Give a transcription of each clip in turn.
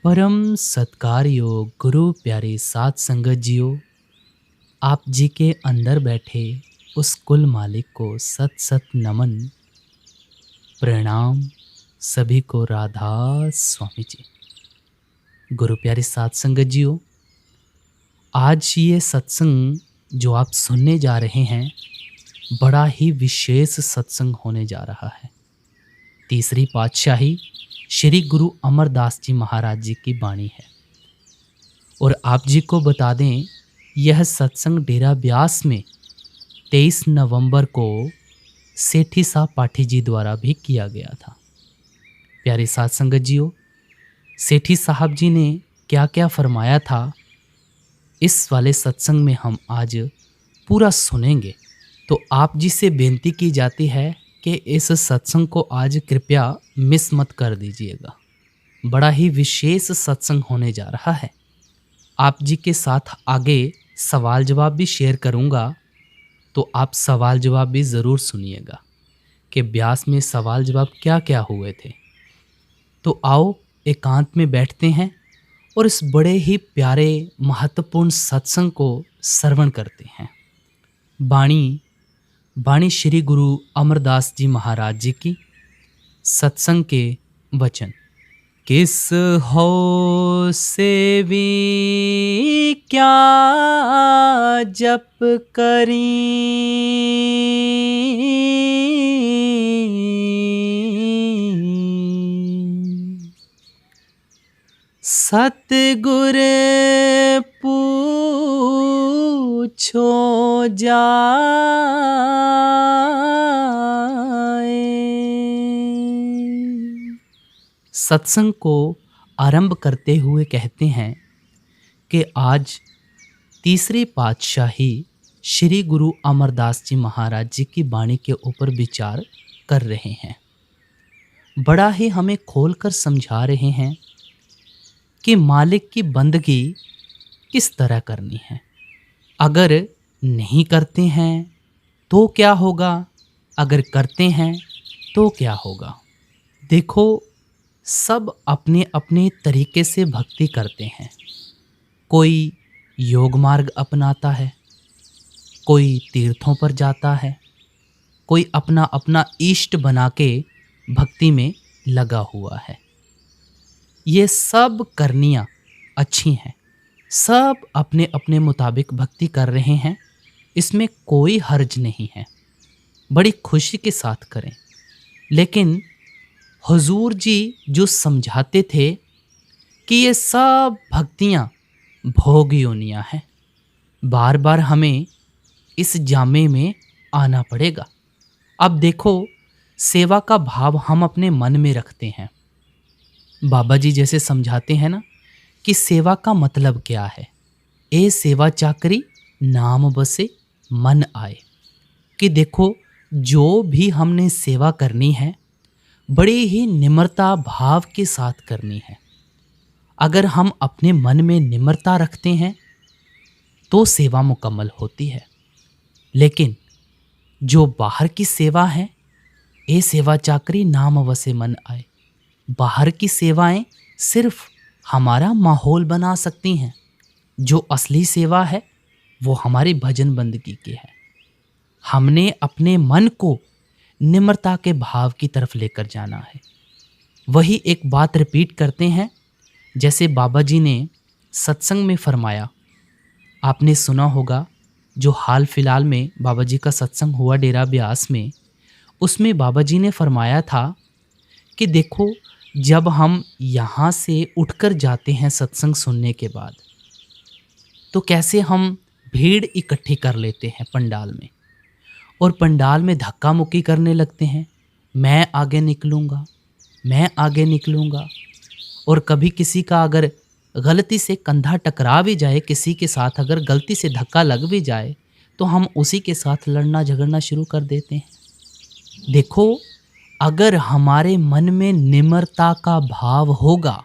परम सत्कार्यो गुरु प्यारे साथ संगत जियो। आप जी के अंदर बैठे उस कुल मालिक को सत सत नमन प्रणाम। सभी को राधा स्वामी जी। गुरु प्यारे साथ संगत जियो, आज ये सत्संग जो आप सुनने जा रहे हैं बड़ा ही विशेष सत्संग होने जा रहा है। तीसरी पातशाही श्री गुरु अमरदास जी महाराज जी की वाणी है। और आप जी को बता दें, यह सत्संग डेरा ब्यास में 23 नवंबर को सेठी साहब पाठी जी द्वारा भी किया गया था। प्यारे साथ संगत जियो, सेठी साहब जी ने क्या क्या फरमाया था इस वाले सत्संग में हम आज पूरा सुनेंगे। तो आप जी से बेनती की जाती है कि इस सत्संग को आज कृपया मिस मत कर दीजिएगा। बड़ा ही विशेष सत्संग होने जा रहा है। आप जी के साथ आगे सवाल जवाब भी शेयर करूंगा, तो आप सवाल जवाब भी ज़रूर सुनिएगा कि ब्यास में सवाल जवाब क्या क्या हुए थे। तो आओ एकांत में बैठते हैं और इस बड़े ही प्यारे महत्वपूर्ण सत्संग को श्रवण करते हैं। बाणी श्री गुरु अमरदास जी महाराज जी की। सत्संग के वचन। किस हो सेवी क्या जप करी, सतगुर पूछो जाए। सत्संग को आरंभ करते हुए कहते हैं कि आज तीसरी पातशाही श्री गुरु अमरदास जी महाराज जी की वाणी के ऊपर विचार कर रहे हैं। बड़ा ही हमें खोलकर समझा रहे हैं कि मालिक की बंदगी किस तरह करनी है। अगर नहीं करते हैं तो क्या होगा, अगर करते हैं तो क्या होगा। देखो, सब अपने अपने तरीके से भक्ति करते हैं। कोई योग मार्ग अपनाता है, कोई तीर्थों पर जाता है, कोई अपना अपना इष्ट बना के भक्ति में लगा हुआ है। ये सब करनियाँ अच्छी हैं, सब अपने अपने मुताबिक भक्ति कर रहे हैं, इसमें कोई हर्ज नहीं है, बड़ी खुशी के साथ करें। लेकिन हुजूर जी जो समझाते थे कि ये सब भक्तियाँ भोग योनियाँ हैं, बार बार हमें इस जामे में आना पड़ेगा। अब देखो, सेवा का भाव हम अपने मन में रखते हैं। बाबा जी जैसे समझाते हैं ना कि सेवा का मतलब क्या है। ए सेवा चाकरी नाम बसे मन आए। कि देखो, जो भी हमने सेवा करनी है बड़ी ही निम्रता भाव के साथ करनी है। अगर हम अपने मन में निम्रता रखते हैं तो सेवा मुकम्मल होती है। लेकिन जो बाहर की सेवा है, ए सेवा चाकरी नाम वसे मन आए। बाहर की सेवाएं सिर्फ हमारा माहौल बना सकती हैं। जो असली सेवा है वो हमारी भजन बंदगी की है। हमने अपने मन को निम्रता के भाव की तरफ लेकर जाना है। वही एक बात रिपीट करते हैं, जैसे बाबा जी ने सत्संग में फरमाया। आपने सुना होगा, जो हाल फिलहाल में बाबा जी का सत्संग हुआ डेरा ब्यास में, उसमें बाबा जी ने फरमाया था कि देखो, जब हम यहाँ से उठकर जाते हैं सत्संग सुनने के बाद, तो कैसे हम भीड़ इकट्ठी कर लेते हैं पंडाल में, और पंडाल में धक्का मुक्की करने लगते हैं। मैं आगे निकलूँगा, मैं आगे निकलूँगा। और कभी किसी का अगर गलती से कंधा टकरा भी जाए, किसी के साथ अगर गलती से धक्का लग भी जाए, तो हम उसी के साथ लड़ना झगड़ना शुरू कर देते हैं। देखो, अगर हमारे मन में निम्रता का भाव होगा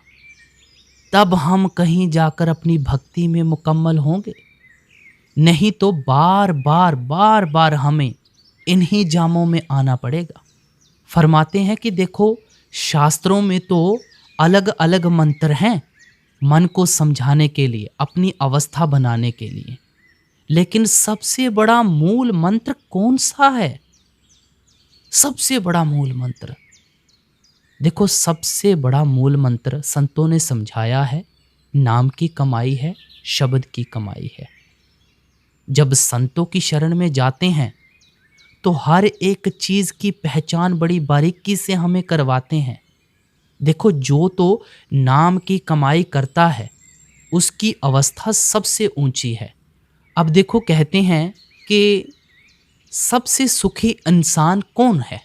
तब हम कहीं जाकर अपनी भक्ति में मुकम्मल होंगे। नहीं तो बार बार हमें इन्हीं जामों में आना पड़ेगा। फरमाते हैं कि देखो, शास्त्रों में तो अलग अलग मंत्र हैं, मन को समझाने के लिए, अपनी अवस्था बनाने के लिए। लेकिन सबसे बड़ा मूल मंत्र कौन सा है? सबसे बड़ा मूल मंत्र, देखो सबसे बड़ा मूल मंत्र संतों ने समझाया है, नाम की कमाई है, शब्द की कमाई है। जब संतों की शरण में जाते हैं तो हर एक चीज की पहचान बड़ी बारीकी से हमें करवाते हैं। देखो जो तो नाम की कमाई करता है उसकी अवस्था सबसे ऊंची है। अब देखो कहते हैं कि सबसे सुखी इंसान कौन है?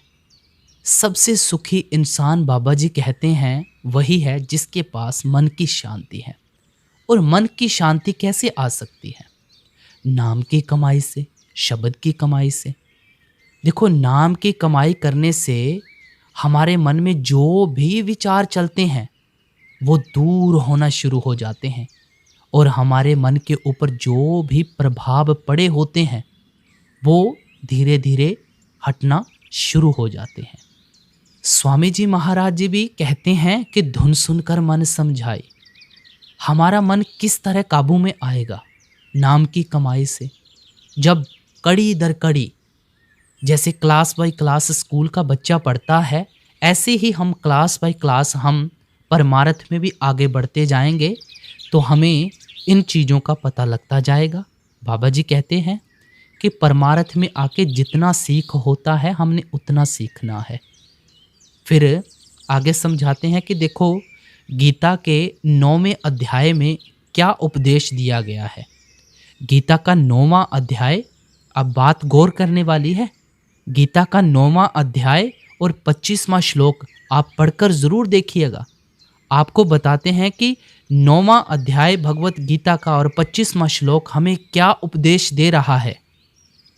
सबसे सुखी इंसान बाबा जी कहते हैं वही है जिसके पास मन की शांति है। और मन की शांति कैसे आ सकती है? नाम की कमाई से, शब्द की कमाई से। देखो नाम की कमाई करने से हमारे मन में जो भी विचार चलते हैं वो दूर होना शुरू हो जाते हैं और हमारे मन के ऊपर जो भी प्रभाव पड़े होते हैं वो धीरे धीरे हटना शुरू हो जाते हैं। स्वामी जी महाराज जी भी कहते हैं कि धुन सुनकर मन समझाई। हमारा मन किस तरह काबू में आएगा? नाम की कमाई से। जब कड़ी दर कड़ी, जैसे क्लास बाय क्लास स्कूल का बच्चा पढ़ता है, ऐसे ही हम क्लास बाय क्लास हम परमार्थ में भी आगे बढ़ते जाएंगे तो हमें इन चीज़ों का पता लगता जाएगा। बाबा जी कहते हैं कि परमार्थ में आके जितना सीख होता है हमने उतना सीखना है। फिर आगे समझाते हैं कि देखो गीता के 9वें अध्याय में क्या उपदेश दिया गया है। गीता का 9वां अध्याय, अब बात गौर करने वाली है। गीता का 9वां अध्याय और 25वां श्लोक आप पढ़कर ज़रूर देखिएगा। आपको बताते हैं कि 9वां अध्याय भगवत गीता का और 25वां श्लोक हमें क्या उपदेश दे रहा है।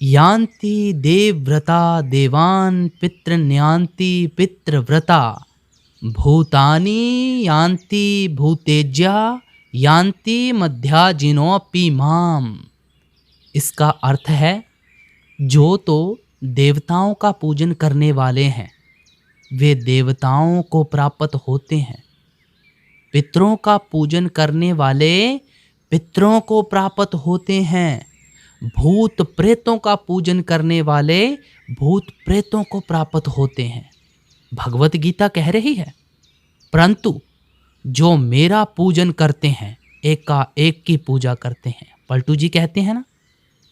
यान्ति देवव्रता देवान् पितृन्यान्ति पितृव्रता भूतानि यान्ति भूतेज्या यान्ति मध्याजिनोऽपि माम। इसका अर्थ है जो तो देवताओं का पूजन करने वाले हैं वे देवताओं को प्राप्त होते हैं, पितरों का पूजन करने वाले पितरों को प्राप्त होते हैं, भूत प्रेतों का पूजन करने वाले भूत प्रेतों को प्राप्त होते हैं। भगवत गीता कह रही है परंतु जो मेरा पूजन करते हैं एक की पूजा करते हैं। पलटू जी कहते हैं ना,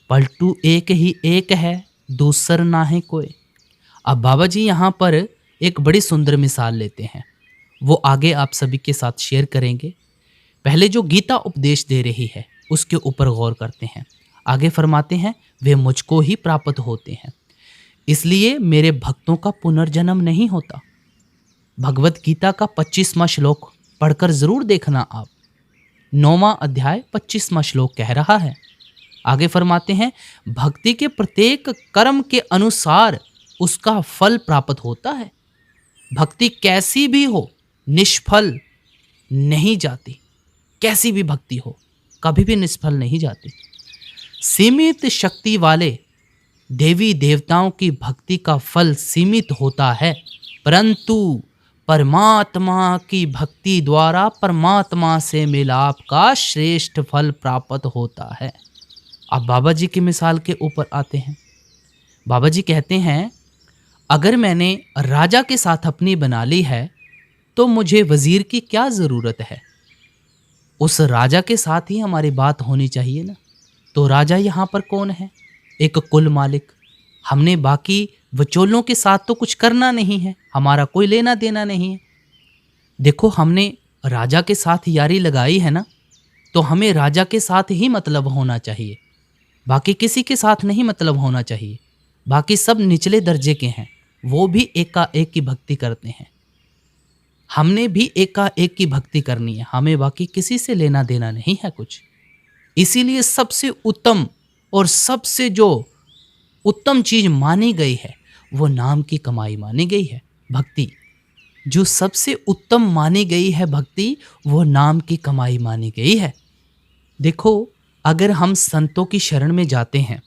पलटू एक ही एक है, दूसर ना है कोई। अब बाबा जी यहाँ पर एक बड़ी सुंदर मिसाल लेते हैं, वो आगे आप सभी के साथ शेयर करेंगे। पहले जो गीता उपदेश दे रही है उसके ऊपर गौर करते हैं। आगे फरमाते हैं वे मुझको ही प्राप्त होते हैं, इसलिए मेरे भक्तों का पुनर्जन्म नहीं होता। भगवत गीता का 25वां श्लोक पढ़कर जरूर देखना आप। 9वां अध्याय 25वां श्लोक कह रहा है। आगे फरमाते हैं भक्ति के प्रत्येक कर्म के अनुसार उसका फल प्राप्त होता है। भक्ति कैसी भी हो निष्फल नहीं जाती, कैसी भी भक्ति हो कभी भी निष्फल नहीं जाती। सीमित शक्ति वाले देवी देवताओं की भक्ति का फल सीमित होता है, परंतु परमात्मा की भक्ति द्वारा परमात्मा से मिलाप का श्रेष्ठ फल प्राप्त होता है। अब बाबा जी की मिसाल के ऊपर आते हैं। बाबा जी कहते हैं अगर मैंने राजा के साथ अपनी बना ली है तो मुझे वजीर की क्या ज़रूरत है? उस राजा के साथ ही हमारी बात होनी चाहिए ना। तो राजा यहाँ पर कौन है? एक कुल मालिक। हमने बाकी वचोलों के साथ तो कुछ करना नहीं है, हमारा कोई लेना देना नहीं है। देखो हमने राजा के साथ यारी लगाई है ना, तो हमें राजा के साथ ही मतलब होना चाहिए, बाकी किसी के साथ नहीं मतलब होना चाहिए। बाकी सब निचले दर्जे के हैं, वो भी एकाएक की भक्ति करते हैं, हमने भी एकाएक की भक्ति करनी है, हमें बाकी किसी से लेना देना नहीं है कुछ। इसीलिए सबसे उत्तम और सबसे जो उत्तम चीज मानी गई है वो नाम की कमाई मानी गई है, भक्ति। जो सबसे उत्तम मानी गई है भक्ति वो नाम की कमाई मानी गई है। देखो अगर हम संतों की शरण में जाते हैं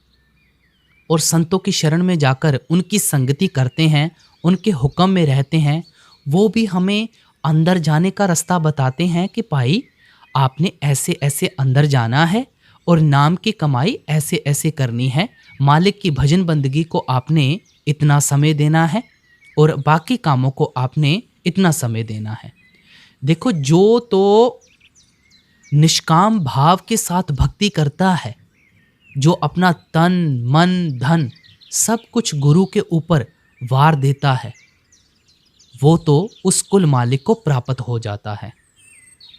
और संतों की शरण में जाकर उनकी संगति करते हैं, उनके हुक्म में रहते हैं, वो भी हमें अंदर जाने का रास्ता बताते हैं कि भाई आपने ऐसे ऐसे अंदर जाना है और नाम की कमाई ऐसे ऐसे करनी है। मालिक की भजन बंदगी को आपने इतना समय देना है और बाकी कामों को आपने इतना समय देना है। देखो, जो तो निष्काम भाव के साथ भक्ति करता है, जो अपना तन मन धन सब कुछ गुरु के ऊपर वार देता है, वो तो उस कुल मालिक को प्राप्त हो जाता है।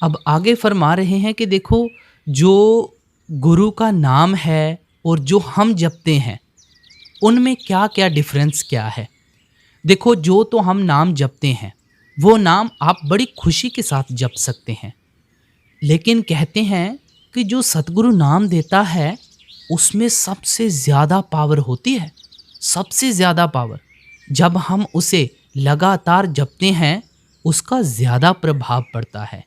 अब आगे फरमा रहे हैं कि देखो, जो गुरु का नाम है और जो हम जपते हैं, उनमें क्या क्या डिफरेंस क्या है। देखो, जो तो हम नाम जपते हैं वो नाम आप बड़ी खुशी के साथ जप सकते हैं, लेकिन कहते हैं कि जो सतगुरु नाम देता है उसमें सबसे ज़्यादा पावर होती है, सबसे ज़्यादा पावर। जब हम उसे लगातार जपते हैं उसका ज़्यादा प्रभाव पड़ता है।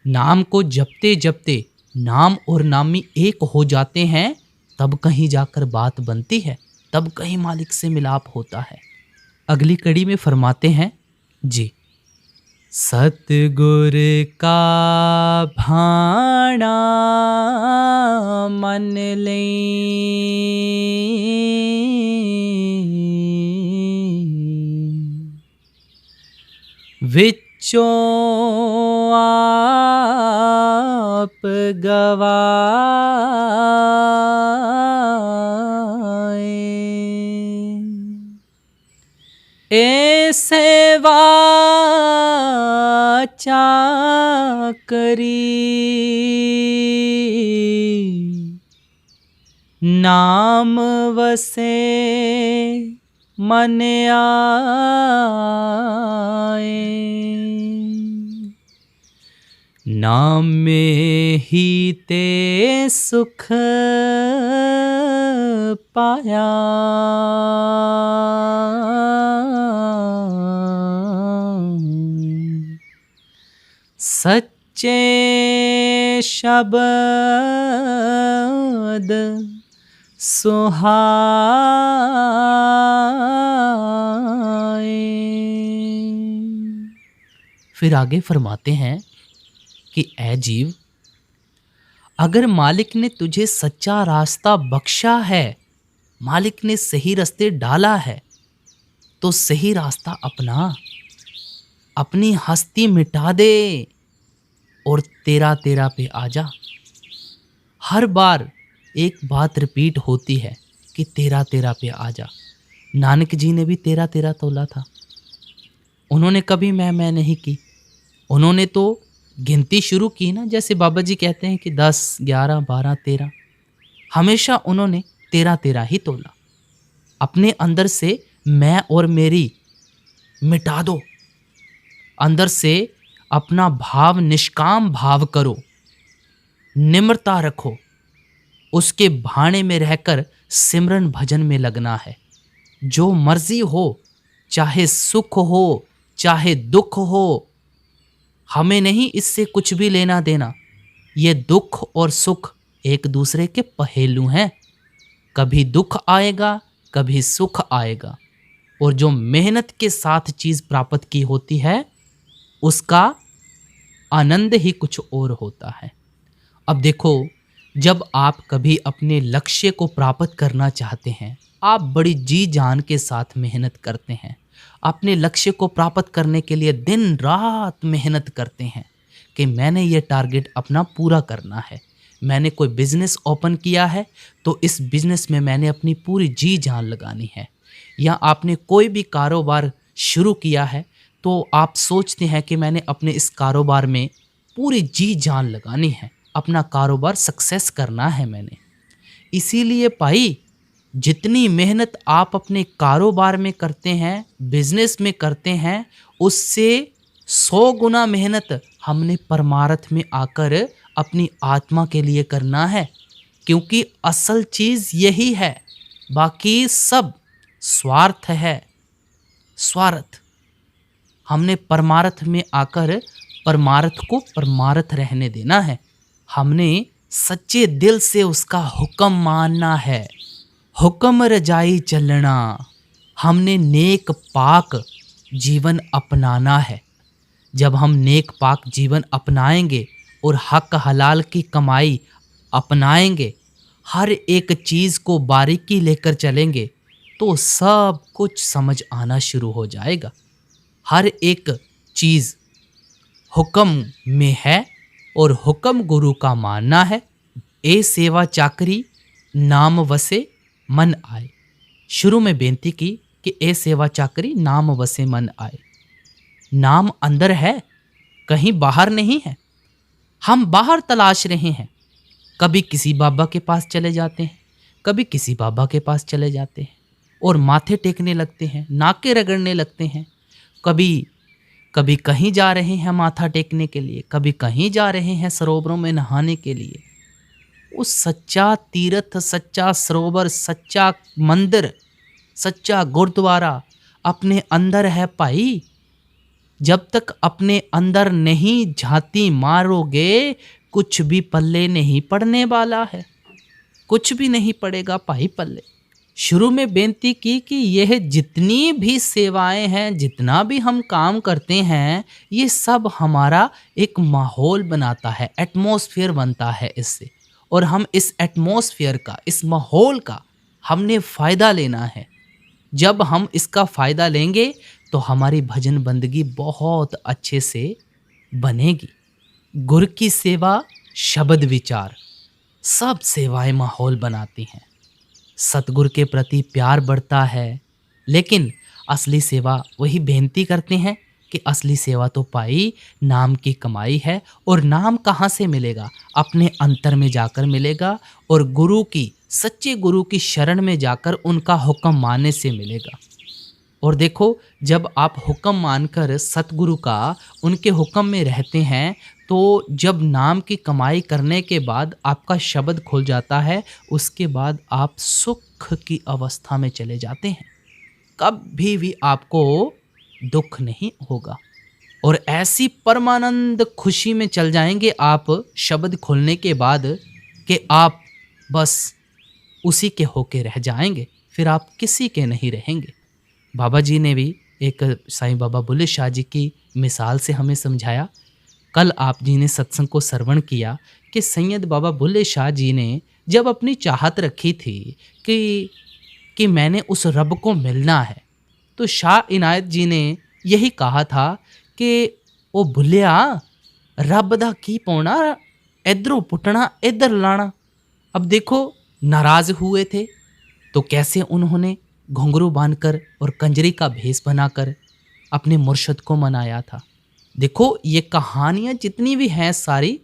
नाम को जपते जपते नाम और नामी एक हो जाते हैं, तब कहीं जाकर बात बनती है, तब कहीं मालिक से मिलाप होता है। अगली कड़ी में फरमाते हैं जी, सतगुर का भाणा मन ले, विचों आप गवाए, ऐसे वाचा करी, नाम वसे मन आए, नाम में ही ते सुख पाया, सच्चे शब्द सुहाए। फिर आगे फरमाते हैं कि ऐ जीव, अगर मालिक ने तुझे सच्चा रास्ता बख्शा है, मालिक ने सही रास्ते डाला है, तो सही रास्ता अपना, अपनी हस्ती मिटा दे और तेरा तेरा पे आ जा। हर बार एक बात रिपीट होती है कि तेरा तेरा पे आ जा। नानक जी ने भी तेरा तेरा तोला था। उन्होंने कभी मैं नहीं की। उन्होंने तो गिनती शुरू की ना, जैसे बाबा जी कहते हैं कि 10, 11, 12, 13, हमेशा उन्होंने तेरा तेरा ही तोला। अपने अंदर से मैं और मेरी मिटा दो, अंदर से अपना भाव निष्काम भाव करो, निम्रता रखो, उसके भाने में रहकर सिमरन भजन में लगना है। जो मर्जी हो, चाहे सुख हो चाहे दुख हो, हमें नहीं इससे कुछ भी लेना देना। ये दुख और सुख एक दूसरे के पहेलू हैं। कभी दुख आएगा, कभी सुख आएगा, और जो मेहनत के साथ चीज़ प्राप्त की होती है उसका आनंद ही कुछ और होता है। अब देखो, जब आप कभी अपने लक्ष्य को प्राप्त करना चाहते हैं, आप बड़ी जी जान के साथ मेहनत करते हैं, अपने लक्ष्य को प्राप्त करने के लिए दिन रात मेहनत करते हैं कि मैंने ये टारगेट अपना पूरा करना है। मैंने कोई बिजनेस ओपन किया है तो इस बिजनेस में मैंने अपनी पूरी जी जान लगानी है। या आपने कोई भी कारोबार शुरू किया है तो आप सोचते हैं कि मैंने अपने इस कारोबार में पूरी जी जान लगानी है, अपना कारोबार सक्सेस करना है मैंने। इसीलिए भाई, जितनी मेहनत आप अपने कारोबार में करते हैं, बिजनेस में करते हैं, उससे 100 गुना मेहनत हमने परमार्थ में आकर अपनी आत्मा के लिए करना है। क्योंकि असल चीज़ यही है, बाकी सब स्वार्थ है, स्वार्थ। हमने परमार्थ में आकर परमार्थ को परमार्थ रहने देना है। हमने सच्चे दिल से उसका हुक्म मानना है, हुक्म रजाई चलना। हमने नेक पाक जीवन अपनाना है। जब हम नेक पाक जीवन अपनाएंगे और हक हलाल की कमाई अपनाएंगे, हर एक चीज़ को बारीकी लेकर चलेंगे, तो सब कुछ समझ आना शुरू हो जाएगा। हर एक चीज़ हुक्म में है और हुक्म गुरु का मानना है। ए सेवा चाकरी नाम वसे मन आए। शुरू में बेनती की कि ए सेवा चाकरी नाम वसे मन आए। नाम अंदर है, कहीं बाहर नहीं है। हम बाहर तलाश रहे हैं। कभी किसी बाबा के पास चले जाते हैं, कभी किसी बाबा के पास चले जाते हैं और माथे टेकने लगते हैं, नाके रगड़ने लगते हैं। कभी कभी कहीं जा रहे हैं माथा टेकने के लिए, कभी कहीं जा रहे हैं सरोवरों में नहाने के लिए। उस सच्चा तीर्थ, सच्चा सरोवर, सच्चा मंदिर, सच्चा गुरुद्वारा अपने अंदर है भाई। जब तक अपने अंदर नहीं झांती मारोगे, कुछ भी पल्ले नहीं पड़ने वाला है। कुछ भी नहीं पड़ेगा भाई पल्ले। शुरू में बेनती की कि यह जितनी भी सेवाएं हैं, जितना भी हम काम करते हैं, ये सब हमारा एक माहौल बनाता है, एटमॉस्फेयर बनता है इससे। और हम इस एटमॉस्फेयर का, इस माहौल का हमने फ़ायदा लेना है। जब हम इसका फ़ायदा लेंगे तो हमारी भजन बंदगी बहुत अच्छे से बनेगी। गुर की सेवा, शब्द विचार, सब सेवाएं माहौल बनाती हैं। सतगुरु के प्रति प्यार बढ़ता है। लेकिन असली सेवा, वही बेनती करते हैं कि असली सेवा तो पाई नाम की कमाई है। और नाम कहाँ से मिलेगा? अपने अंतर में जाकर मिलेगा और गुरु की, सच्चे गुरु की शरण में जाकर उनका हुक्म मानने से मिलेगा। और देखो, जब आप हुक्म मानकर सतगुरु का, उनके हुक्म में रहते हैं, तो जब नाम की कमाई करने के बाद आपका शब्द खुल जाता है, उसके बाद आप सुख की अवस्था में चले जाते हैं। कभी भी आपको दुख नहीं होगा और ऐसी परमानंद खुशी में चल जाएंगे आप शब्द खुलने के बाद कि आप बस उसी के होके रह जाएंगे, फिर आप किसी के नहीं रहेंगे। बाबा जी ने भी एक साईं बाबा बुल्ले शाह जी की मिसाल से हमें समझाया। कल आप जी ने सत्संग को श्रवण किया कि सैयद बाबा बुल्ले शाह जी ने जब अपनी चाहत रखी थी कि मैंने उस रब को मिलना है, तो शाह इनायत जी ने यही कहा था कि ओ भुलिया, रब दा की पाउना, इधरों पुटना इधर लाना। अब देखो, नाराज हुए थे तो कैसे उन्होंने घुंघरू बांधकर और कंजरी का भेष बनाकर अपने मुर्शद को मनाया था। देखो, ये कहानियाँ जितनी भी हैं सारी,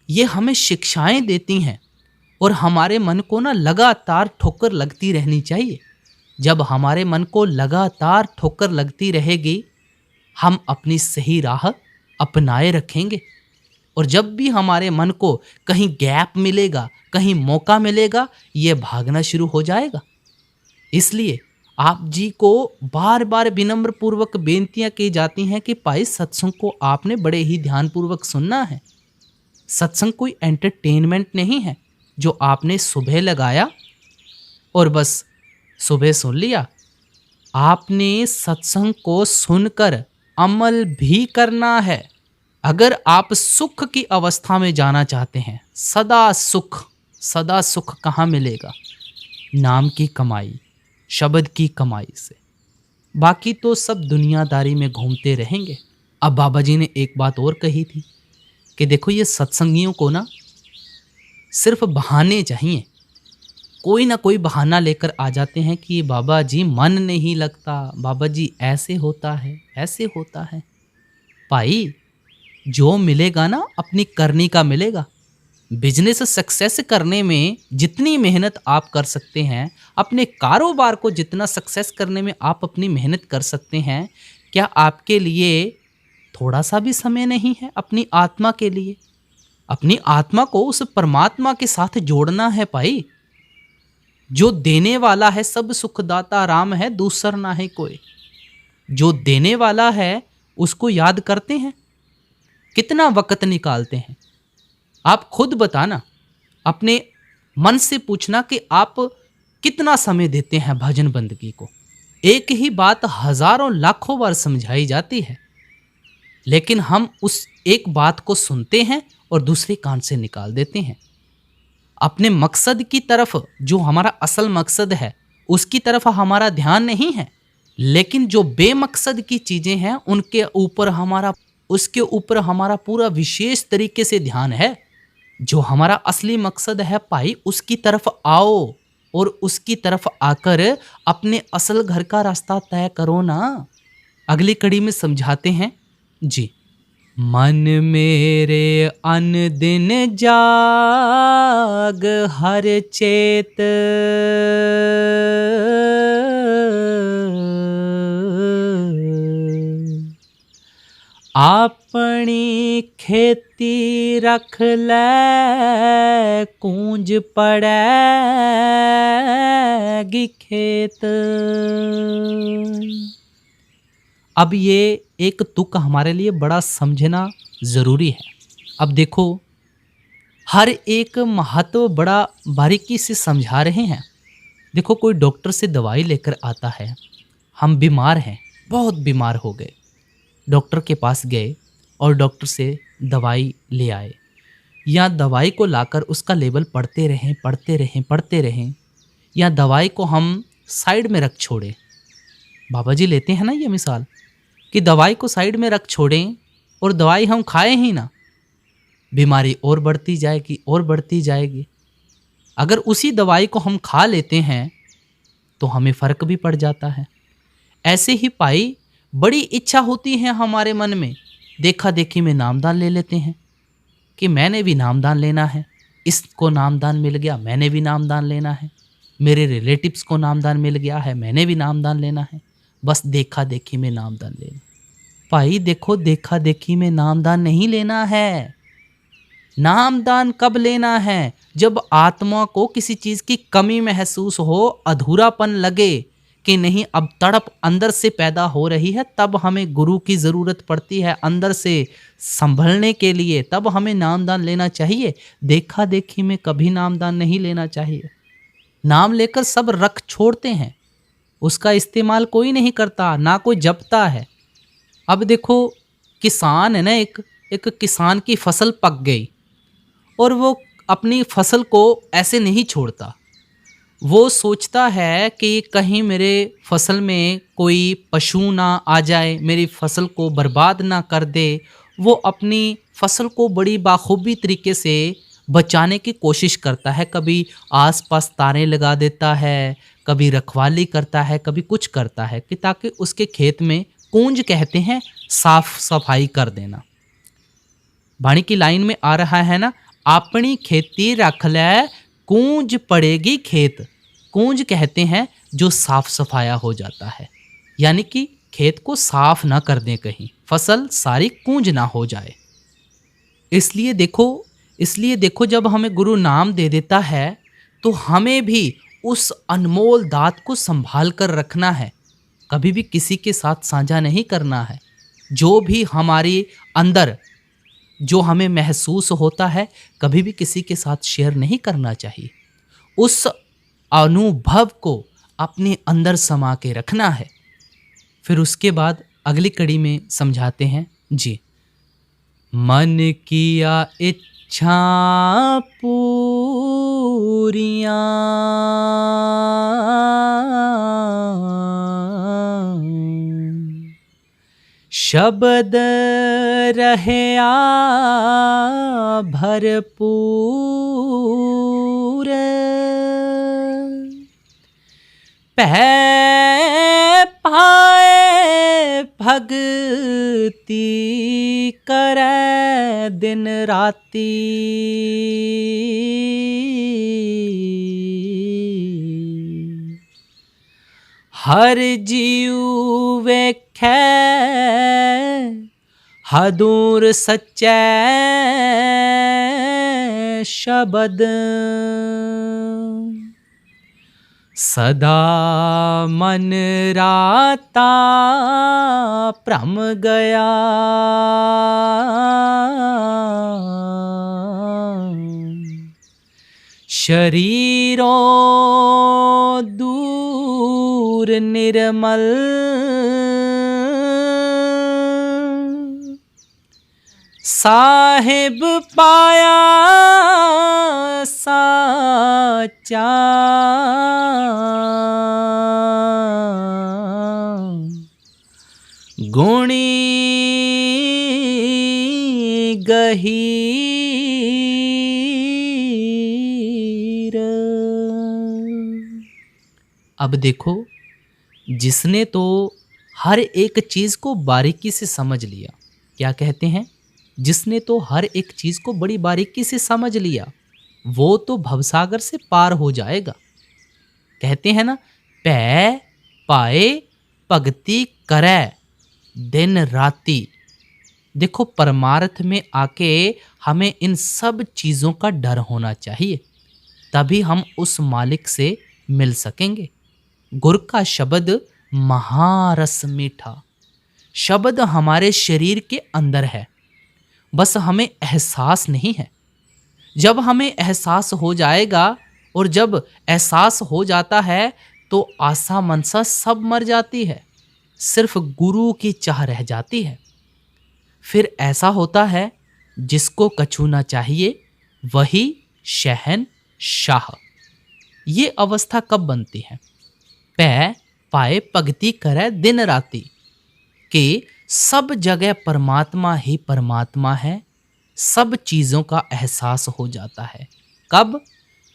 ये हमें शिक्षाएं देती हैं और हमारे मन को ना लगातार ठोकर लगती रहनी चाहिए। जब हमारे मन को लगातार ठोकर लगती रहेगी, हम अपनी सही राह अपनाए रखेंगे। और जब भी हमारे मन को कहीं गैप मिलेगा, कहीं मौका मिलेगा, ये भागना शुरू हो जाएगा। इसलिए आप जी को बार बार विनम्र पूर्वक बेनतियां की जाती हैं कि भाई, सत्संग को आपने बड़े ही ध्यानपूर्वक सुनना है। सत्संग कोई एंटरटेनमेंट नहीं है जो आपने सुबह लगाया और बस सुबह सुन लिया। आपने सत्संग को सुनकर अमल भी करना है। अगर आप सुख की अवस्था में जाना चाहते हैं, सदा सुख कहाँ मिलेगा? नाम की कमाई, शब्द की कमाई से। बाकी तो सब दुनियादारी में घूमते रहेंगे। अब बाबा जी ने एक बात और कही थी कि देखो, ये सत्संगियों को ना सिर्फ बहाने चाहिए। कोई ना कोई बहाना लेकर आ जाते हैं कि बाबा जी मन नहीं लगता, बाबा जी ऐसे होता है, ऐसे होता है। भाई, जो मिलेगा ना अपनी करनी का मिलेगा। बिजनेस सक्सेस करने में जितनी मेहनत आप कर सकते हैं, अपने कारोबार को जितना सक्सेस करने में आप अपनी मेहनत कर सकते हैं, क्या आपके लिए थोड़ा सा भी समय नहीं है अपनी आत्मा के लिए? अपनी आत्मा को उस परमात्मा के साथ जोड़ना है भाई। जो देने वाला है, सब सुखदाता राम है, दूसर ना है कोई। जो देने वाला है उसको याद करते हैं, कितना वक्त निकालते हैं? आप खुद बताना, अपने मन से पूछना कि आप कितना समय देते हैं भजन बंदगी को। एक ही बात हजारों लाखों बार समझाई जाती है, लेकिन हम उस एक बात को सुनते हैं और दूसरे कान से निकाल देते हैं। अपने मकसद की तरफ, जो हमारा असल मकसद है, उसकी तरफ हमारा ध्यान नहीं है, लेकिन जो बेमकसद की चीजें हैं उसके ऊपर हमारा पूरा विशेष तरीके से ध्यान है। जो हमारा असली मकसद है भाई, उसकी तरफ आओ और उसकी तरफ आकर अपने असल घर का रास्ता तय करो ना। अगली कड़ी में समझाते हैं जी। मन मेरे अन दिन जाग हर चेत, अपनी खेती रख ले कूंज पड़ेगी खेत। अब ये एक तुक हमारे लिए बड़ा समझना ज़रूरी है। अब देखो, हर एक महत्व बड़ा बारीकी से समझा रहे हैं। देखो, कोई डॉक्टर से दवाई लेकर आता है, हम बीमार हैं, बहुत बीमार हो गए, डॉक्टर के पास गए और डॉक्टर से दवाई ले आए, या दवाई को लाकर उसका लेबल पढ़ते रहें, या दवाई को हम साइड में रख छोड़ें। बाबा जी लेते हैं ना ये मिसाल कि दवाई को साइड में रख छोड़ें और दवाई हम खाएं ही ना, बीमारी और बढ़ती जाएगी। अगर उसी दवाई को हम खा लेते हैं तो हमें फ़र्क भी पड़ जाता है। ऐसे ही पाई बड़ी इच्छा होती है हमारे मन में, देखा देखी में नामदान ले लेते हैं कि मैंने भी नामदान लेना है, इसको नामदान मिल गया मैंने भी नामदान लेना है, मेरे रिलेटिव्स को नामदान मिल गया है मैंने भी नामदान लेना है, बस देखा देखी में नामदान लेना। भाई देखो, देखा देखी में नामदान नहीं लेना है। नामदान कब लेना है? जब आत्मा को किसी चीज़ की कमी महसूस हो, अधूरापन लगे कि नहीं अब तड़प अंदर से पैदा हो रही है, तब हमें गुरु की ज़रूरत पड़ती है अंदर से संभलने के लिए, तब हमें नामदान लेना चाहिए। देखा देखी में कभी नामदान नहीं लेना चाहिए। नाम लेकर सब रख छोड़ते हैं, उसका इस्तेमाल कोई नहीं करता, ना कोई जपता है। अब देखो, किसान है ना, एक किसान की फसल पक गई और वो अपनी फसल को ऐसे नहीं छोड़ता। वो सोचता है कि कहीं मेरे फसल में कोई पशु ना आ जाए, मेरी फसल को बर्बाद ना कर दे। वो अपनी फसल को बड़ी बाखूबी तरीके से बचाने की कोशिश करता है। कभी आसपास तारे लगा देता है, कभी रखवाली करता है, कभी कुछ करता है कि ताकि उसके खेत में, कूंज कहते हैं, साफ सफाई कर देना। वाणी की लाइन में आ रहा है ना, अपनी खेती रख ले कूंज पड़ेगी खेत। कूंज कहते हैं जो साफ सफाया हो जाता है, यानी कि खेत को साफ ना कर दें, कहीं फसल सारी कूंज ना हो जाए। इसलिए देखो जब हमें गुरु नाम दे देता है तो हमें भी उस अनमोल दात को संभाल कर रखना है, कभी भी किसी के साथ साझा नहीं करना है। जो भी हमारे अंदर, जो हमें महसूस होता है, कभी भी किसी के साथ शेयर नहीं करना चाहिए। उस अनुभव को अपने अंदर समा के रखना है। फिर उसके बाद अगली कड़ी में समझाते हैं जी। मन किया इच्छा पूरियां, शब्द रहया भरपूर, पै पाए भगती करे दिन राती, हर जीव वेखै हदूर सच्चै शब्द, सदा मन राता भ्रम गया, शरीरों दूर निर्मल, साहिब पाया साचा, गुणी गहीर। अब देखो, जिसने तो हर एक चीज को बारीकी से समझ लिया, क्या कहते हैं, जिसने तो हर एक चीज को बड़ी बारीकी से समझ लिया, वो तो भवसागर से पार हो जाएगा। कहते हैं ना, पै पाए भगति करे दिन राती। देखो, परमार्थ में आके हमें इन सब चीजों का डर होना चाहिए, तभी हम उस मालिक से मिल सकेंगे। गुर का शब्द महारस मीठा, शब्द हमारे शरीर के अंदर है, बस हमें एहसास नहीं है। जब हमें एहसास हो जाएगा, और जब एहसास हो जाता है तो आशा मनसा सब मर जाती है, सिर्फ गुरु की चाह रह जाती है। फिर ऐसा होता है, जिसको कछु ना चाहिए वही शहन शाह। ये अवस्था कब बनती है? पै पाए भगति करे दिन राती, कि सब जगह परमात्मा ही परमात्मा है, सब चीजों का एहसास हो जाता है। कब?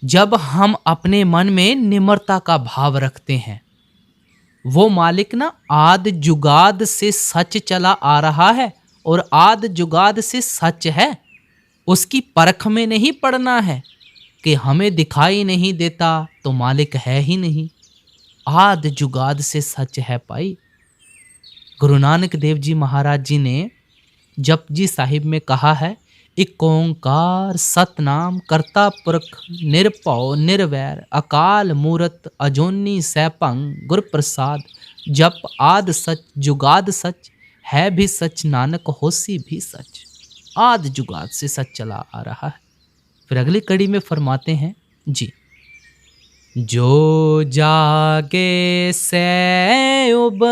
जब हम अपने मन में निम्रता का भाव रखते हैं। वो मालिक ना आद जुगाद से सच चला आ रहा है, और आद जुगाद से सच है। उसकी परख में नहीं पड़ना है कि हमें दिखाई नहीं देता तो मालिक है ही नहीं। आद जुगाद से सच है पाई। गुरु नानक देव जी महाराज जी ने जपजी साहिब में कहा है, एक ओंकार सतनाम करता पुरख निरभौ निर्वैर अकाल मूरत अजोनी सैभंग गुर प्रसाद। जप आद सच जुगाद सच, है भी सच नानक होसी भी सच। आद जुगाद से सच चला आ रहा है। फिर अगली कड़ी में फरमाते हैं जी, जो जागे से उबरै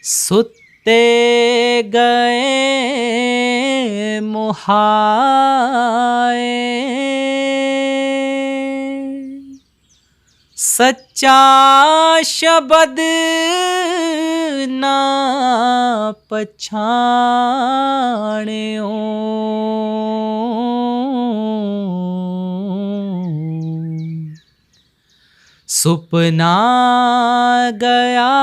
सुते गए मुहाए, सच्चा शब्द ना पछाण्यो, सुपना गया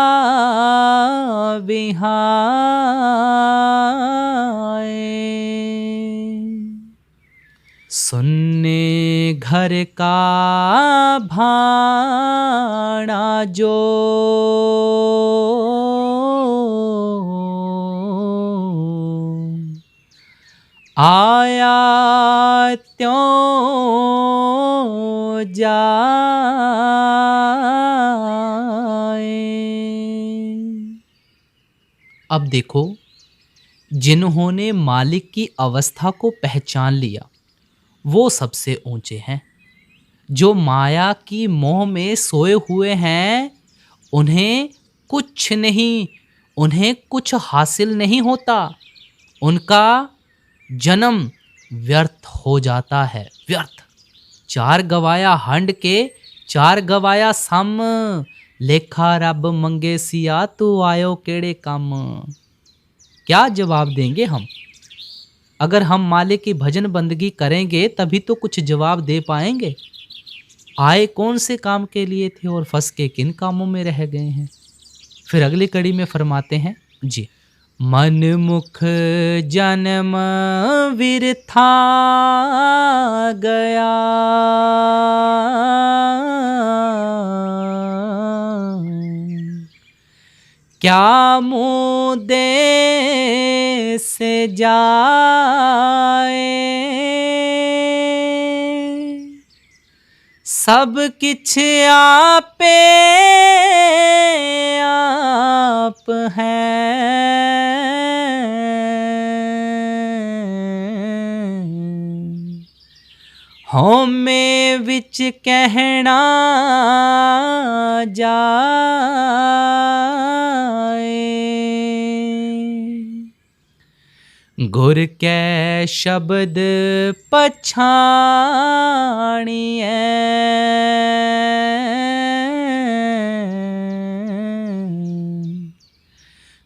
विहाए, सुन्ने घर का भाणा जो आया त्यों जाए। अब देखो, जिन्होंने मालिक की अवस्था को पहचान लिया वो सबसे ऊंचे हैं। जो माया की मोह में सोए हुए हैं उन्हें कुछ नहीं, उन्हें कुछ हासिल नहीं होता, उनका जन्म व्यर्थ हो जाता है, व्यर्थ। चार गवाया हंड के चार गवाया सम, लेखा रब मंगे सिया तू आयो केड़े काम। क्या जवाब देंगे हम? अगर हम मालिक की भजन बंदगी करेंगे तभी तो कुछ जवाब दे पाएंगे। आए कौन से काम के लिए थे और फंस के किन कामों में रह गए हैं। फिर अगली कड़ी में फरमाते हैं जी, मन मुख जन्म विरथा गया, क्या मुँह दे से जाए, सब किछ आपे आप है, हਉਮੈ ਵਿੱਚ ਕਹਿਣਾ ਜਾਏ, ਗੁਰ ਕੈ ਸ਼ਬਦ ਪਛਾਣੀਐ,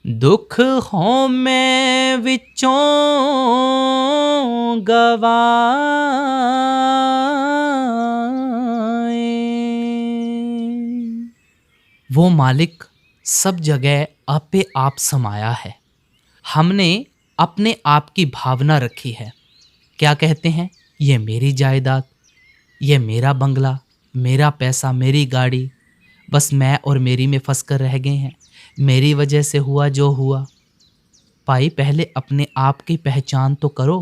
ਦੁਖ ਹਉਮੈ ਵਿੱਚੋਂ गवाए। वो मालिक सब जगह आपे आप समाया है। हमने अपने आप की भावना रखी है। क्या कहते हैं? ये मेरी जायदाद, ये मेरा बंगला, मेरा पैसा, मेरी गाड़ी, बस मैं और मेरी में फंस कर रह गए हैं। मेरी वजह से हुआ जो हुआ। भाई पहले अपने आप की पहचान तो करो।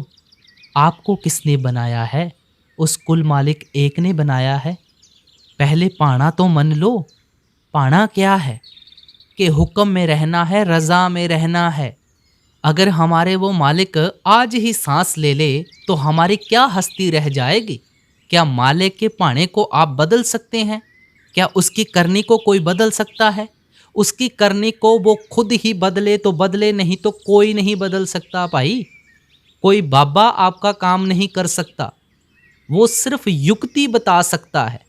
आपको किसने बनाया है? उस कुल मालिक एक ने बनाया है। पहले पाना तो मन लो। पाना क्या है? कि हुक्म में रहना है, रज़ा में रहना है। अगर हमारे वो मालिक आज ही सांस ले ले तो हमारी क्या हस्ती रह जाएगी? क्या मालिक के पाने को आप बदल सकते हैं? क्या उसकी करनी को कोई बदल सकता है? उसकी करनी को वो खुद ही बदले तो बदले, नहीं तो कोई नहीं बदल सकता भाई। कोई बाबा आपका काम नहीं कर सकता। वो सिर्फ युक्ति बता सकता है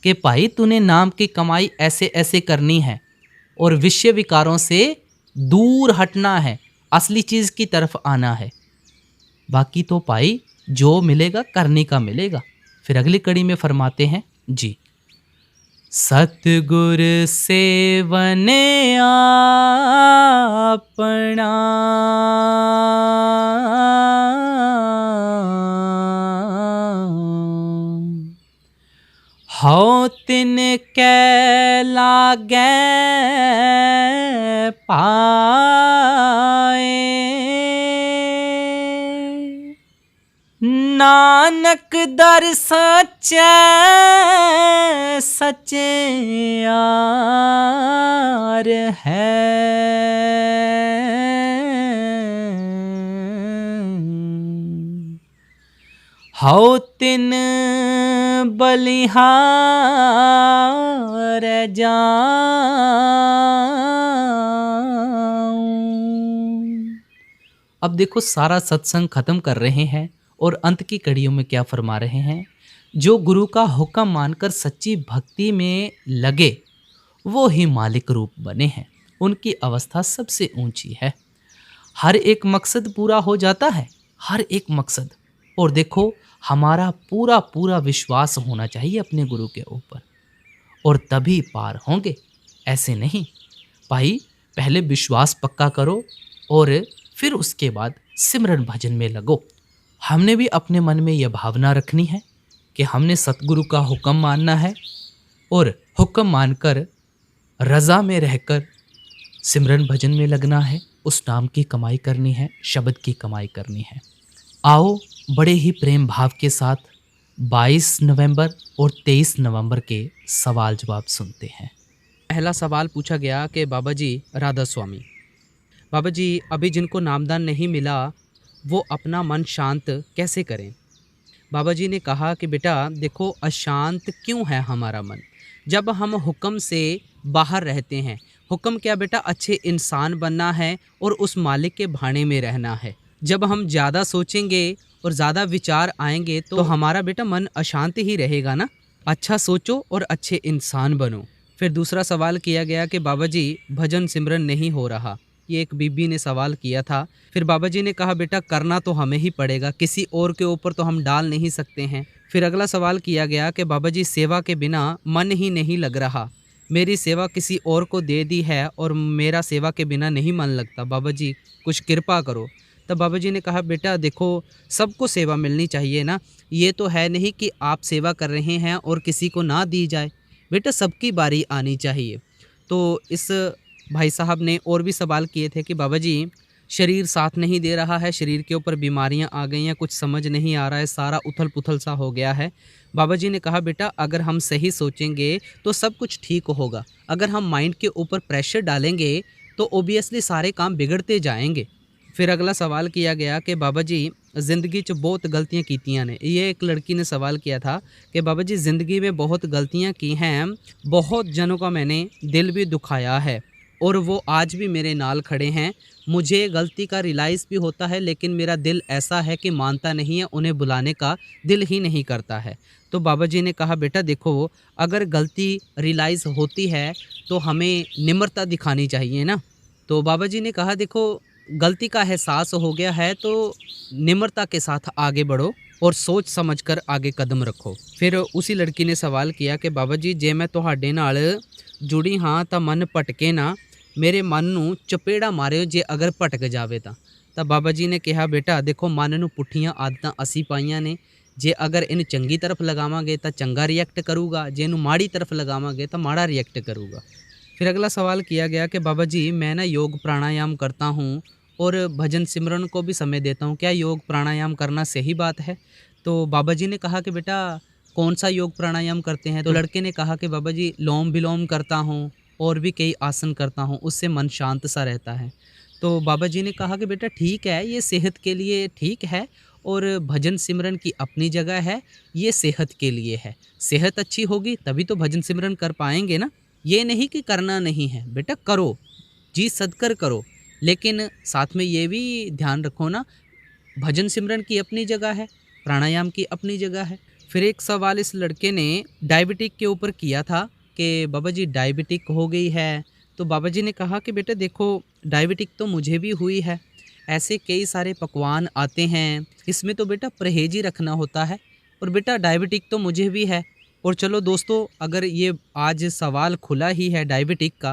कि भाई तूने नाम की कमाई ऐसे ऐसे करनी है और विषय विकारों से दूर हटना है, असली चीज़ की तरफ आना है। बाकी तो भाई जो मिलेगा करने का मिलेगा। फिर अगली कड़ी में फरमाते हैं जी, सतगुर सेवन आपना, हौ तिन कै लागै पाए, नानक दर सच्चै सच्चियार है। हौ तिन बलिहार जाऊं। अब देखो सारा सत्संग खत्म कर रहे हैं और अंत की कड़ियों में क्या फरमा रहे हैं? जो गुरु का हुक्म मानकर सच्ची भक्ति में लगे वो ही मालिक रूप बने हैं। उनकी अवस्था सबसे ऊंची है। हर एक मकसद पूरा हो जाता है, हर एक मकसद। और देखो हमारा पूरा पूरा विश्वास होना चाहिए अपने गुरु के ऊपर, और तभी पार होंगे। ऐसे नहीं भाई, पहले विश्वास पक्का करो और फिर उसके बाद सिमरन भजन में लगो। हमने भी अपने मन में यह भावना रखनी है कि हमने सतगुरु का हुक्म मानना है और हुक्म मानकर रज़ा में रहकर सिमरन भजन में लगना है। उस नाम की कमाई करनी है, शब्द की कमाई करनी है। आओ बड़े ही प्रेम भाव के साथ 22 नवंबर और 23 नवंबर के सवाल जवाब सुनते हैं। पहला सवाल पूछा गया कि बाबा जी राधा स्वामी, बाबा जी अभी जिनको नामदान नहीं मिला वो अपना मन शांत कैसे करें? बाबा जी ने कहा कि बेटा देखो, अशांत क्यों है हमारा मन? जब हम हुक्म से बाहर रहते हैं, हुक्म क्या बेटा, अच्छे इंसान बनना है और उस मालिक के भाने में रहना है। जब हम ज़्यादा सोचेंगे और ज़्यादा विचार आएंगे तो हमारा बेटा मन अशांत ही रहेगा ना। अच्छा सोचो और अच्छे इंसान बनो। फिर दूसरा सवाल किया गया कि बाबा जी भजन सिमरन नहीं हो रहा, ये एक बीबी ने सवाल किया था। फिर बाबा जी ने कहा बेटा करना तो हमें ही पड़ेगा, किसी और के ऊपर तो हम डाल नहीं सकते हैं। फिर अगला सवाल किया गया कि बाबा जी सेवा के बिना मन ही नहीं लग रहा, मेरी सेवा किसी और को दे दी है और मेरा सेवा के बिना नहीं मन लगता, बाबा जी कुछ कृपा करो। तब बाबा जी ने कहा बेटा देखो, सबको सेवा मिलनी चाहिए ना, ये तो है नहीं कि आप सेवा कर रहे हैं और किसी को ना दी जाए, बेटा सबकी बारी आनी चाहिए। तो इस भाई साहब ने और भी सवाल किए थे कि बाबा जी शरीर साथ नहीं दे रहा है, शरीर के ऊपर बीमारियां आ गई हैं, कुछ समझ नहीं आ रहा है, सारा उथल पुथल सा हो गया है। बाबा जी ने कहा बेटा अगर हम सही सोचेंगे तो सब कुछ ठीक होगा, अगर हम माइंड के ऊपर प्रेशर डालेंगे तो ओबियसली सारे काम बिगड़ते जाएंगे। फिर अगला सवाल किया गया कि बाबा जी ज़िंदगी 'ਚ बहुत गलतियां कीतियां ने। ये एक लड़की ने सवाल किया था कि बाबा जी ज़िंदगी में बहुत गलतियां की हैं, बहुत जनों का मैंने दिल भी दुखाया है और वो आज भी मेरे नाल खड़े हैं। मुझे गलती का रियलाइज़ भी होता है लेकिन मेरा दिल ऐसा है कि मानता नहीं है, उन्हें बुलाने का दिल ही नहीं करता है। तो बाबा जी ने कहा बेटा देखो, अगर गलती रियलाइज़ होती है तो हमें निम्रता दिखानी चाहिए ना। तो बाबा जी ने कहा देखो, गलती का एहसास हो गया है तो निम्रता के साथ आगे बढ़ो और सोच समझ कर आगे कदम रखो। फिर उसी लड़की ने सवाल किया कि बाबा जी जे मैं ਤੁਹਾਡੇ ਨਾਲ जुड़ी हाँ ਤਾਂ मन भटके ना, मेरे मन ਨੂੰ ਚਪੇੜਾ ਮਾਰਿਓ ਜੇ ਅਗਰ ਭਟਕ ਜਾਵੇ ਤਾਂ ਬਾਬਾ ਜੀ ਨੇ ਕਿਹਾ ਬੇਟਾ ਦੇਖੋ, ਮਨ ਨੂੰ ਪੁੱਠੀਆਂ ਆਦਤਾਂ ਅਸੀਂ ਪਾਈਆਂ ਨੇ। ਜੇ ਅਗਰ ਇਹਨੂੰ ਚੰਗੀ ਤਰਫ ਲਗਾਵਾਂਗੇ ਤਾਂ ਚੰਗਾ ਰਿਐਕਟ ਕਰੂਗਾ, ਜੇ ਇਹਨੂੰ ਮਾੜੀ ਤਰਫ ਲਗਾਵਾਂਗੇ ਤਾਂ ਮਾੜਾ रिएक्ट करूँगा। फिर अगला सवाल किया गया कि बाबा जी मैं ना योग प्राणायाम करता हूँ और भजन सिमरन को भी समय देता हूँ, क्या योग प्राणायाम करना सही बात है? तो बाबा जी ने कहा कि बेटा कौन सा योग प्राणायाम करते हैं? तो लड़के ने कहा कि बाबा जी लोम विलोम करता हूँ और भी कई आसन करता हूँ, उससे मन शांत सा रहता है। तो बाबा जी ने कहा कि बेटा ठीक है, ये सेहत के लिए ठीक है और भजन सिमरन की अपनी जगह है, ये सेहत के लिए है। सेहत अच्छी होगी तभी तो भजन सिमरन कर पाएंगे ना। ये नहीं कि करना नहीं है, बेटा करो, जी सदकर करो, लेकिन साथ में ये भी ध्यान रखो ना, भजन सिमरन की अपनी जगह है, प्राणायाम की अपनी जगह है। फिर एक सवाल इस लड़के ने डायबिटिक के ऊपर किया था कि बाबा जी डायबिटिक हो गई है। तो बाबा जी ने कहा कि बेटा देखो, डायबिटिक तो मुझे भी हुई है, ऐसे कई सारे पकवान आते हैं, इसमें तो बेटा परहेज ही रखना होता है, और बेटा डायबिटिक तो मुझे भी है। और चलो दोस्तों, अगर ये आज सवाल खुला ही है डायबिटिक का,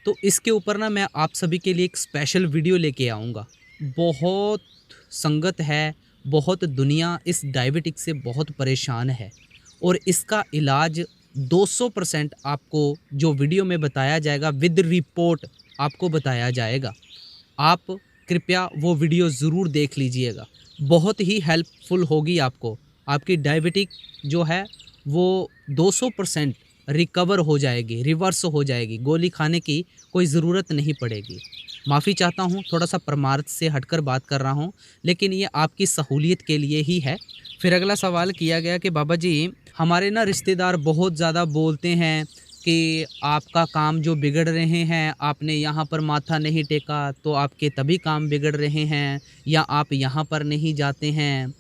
तो इसके ऊपर ना मैं आप सभी के लिए एक स्पेशल वीडियो लेके आऊँगा। बहुत संगत है, बहुत दुनिया इस डायबिटिक से बहुत परेशान है और इसका इलाज 200% आपको जो वीडियो में बताया जाएगा विद रिपोर्ट आपको बताया जाएगा। आप कृपया वो वीडियो ज़रूर देख लीजिएगा, बहुत ही हेल्पफुल होगी आपको। आपकी डायबिटिक जो है वो 200% रिकवर हो जाएगी, रिवर्स हो जाएगी, गोली खाने की कोई ज़रूरत नहीं पड़ेगी। माफ़ी चाहता हूँ, थोड़ा सा परमार्थ से हटकर बात कर रहा हूँ, लेकिन ये आपकी सहूलियत के लिए ही है। फिर अगला सवाल किया गया कि बाबा जी हमारे ना रिश्तेदार बहुत ज़्यादा बोलते हैं कि आपका काम जो बिगड़ रहे हैं, आपने यहाँ पर माथा नहीं टेका तो आपके तभी काम बिगड़ रहे हैं, या आप यहाँ पर नहीं जाते हैं,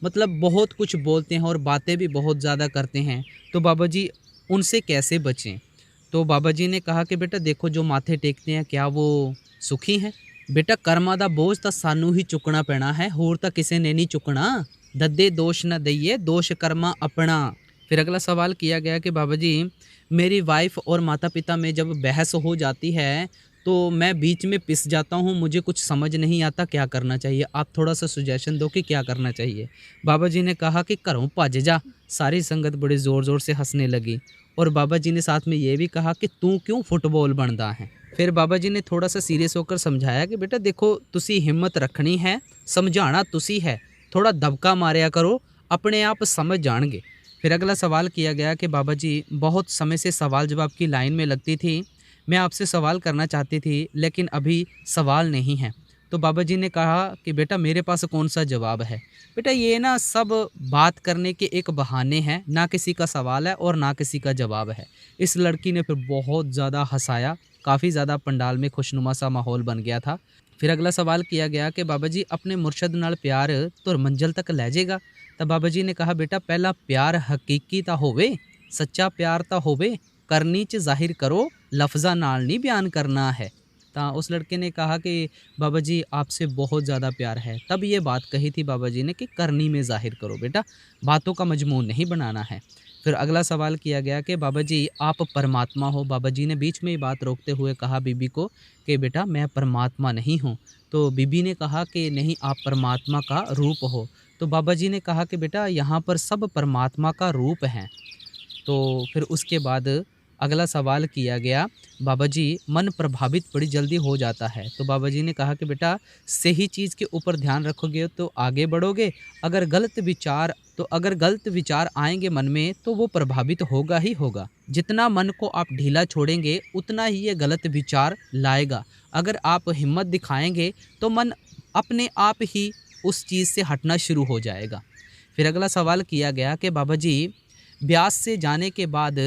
मतलब बहुत कुछ बोलते हैं और बातें भी बहुत ज़्यादा करते हैं। तो बाबा जी उनसे कैसे बचें? तो बाबा जी ने कहा कि बेटा देखो, जो माथे टेकते हैं क्या वो सुखी हैं? बेटा कर्मा दा बोझ ਤਾਂ ਸਾਨੂੰ ਹੀ ਚੁੱਕਣਾ ਪੈਣਾ है, ਹੋਰ ਤਾਂ ਕਿਸੇ ने नहीं चुकना। दद्दे दोष न दइए, दोष कर्मा अपना। फिर अगला सवाल किया गया कि बाबा जी मेरी वाइफ और माता पिता में जब बहस हो जाती है तो मैं बीच में पिस जाता हूँ, मुझे कुछ समझ नहीं आता क्या करना चाहिए। आप थोड़ा सा सुजेशन दो कि क्या करना चाहिए। बाबा जी ने कहा कि घरों भज जा। सारी संगत बड़े ज़ोर ज़ोर से हंसने लगी और बाबा जी ने साथ में ये भी कहा कि तू क्यों फुटबॉल बनता है। फिर बाबा जी ने थोड़ा सा सीरियस होकर समझाया कि बेटा देखो, तुसी हिम्मत रखनी है, समझाना तुसी है, थोड़ा दबका मारिया करो, अपने आप समझ जाएंगे। फिर अगला सवाल किया गया कि बाबा जी बहुत समय से सवाल जवाब की लाइन में लगती थी, मैं आपसे सवाल करना चाहती थी लेकिन अभी सवाल नहीं है। तो बाबा जी ने कहा कि बेटा मेरे पास कौन सा जवाब है। बेटा ये ना सब बात करने के एक बहाने हैं, ना किसी का सवाल है और ना किसी का जवाब है। इस लड़की ने फिर बहुत ज़्यादा हंसाया, काफ़ी ज़्यादा पंडाल में खुशनुमा सा माहौल बन गया था। फिर अगला सवाल किया गया कि बाबा जी अपने मुर्शद नाल प्यार तुर मंजिल तक लै जाएगा। तो बाबा जी ने कहा बेटा पहला प्यार हकीकी ता होवे, सच्चा प्यार ता होवे, करनी च जाहिर करो, लफ्ज़ा नाल नहीं बयान करना है। तो उस लड़के ने कहा कि बाबा जी आपसे बहुत ज़्यादा प्यार है। तब ये बात कही थी बाबा जी ने कि करनी में ज़ाहिर करो, बेटा बातों का मजमून नहीं बनाना है। फिर अगला सवाल किया गया कि बाबा जी आप परमात्मा हो। बाबा जी ने बीच में ही बात रोकते हुए कहा बीबी को कि बेटा मैं परमात्मा नहीं हूँ। तो बीबी ने कहा कि नहीं, आप परमात्मा का रूप हो। तो बाबा जी ने कहा कि बेटा यहाँ पर सब परमात्मा का रूप हैं। तो फिर उसके बाद अगला सवाल किया गया, बाबा जी मन प्रभावित बड़ी जल्दी हो जाता है। तो बाबा जी ने कहा कि बेटा सही चीज़ के ऊपर ध्यान रखोगे तो आगे बढ़ोगे, अगर गलत विचार आएंगे मन में तो वो प्रभावित होगा ही होगा। जितना मन को आप ढीला छोड़ेंगे उतना ही ये गलत विचार लाएगा। अगर आप हिम्मत दिखाएंगे तो मन अपने आप ही उस चीज़ से हटना शुरू हो जाएगा। फिर अगला सवाल किया गया कि बाबा जी, ब्यास से जाने के बाद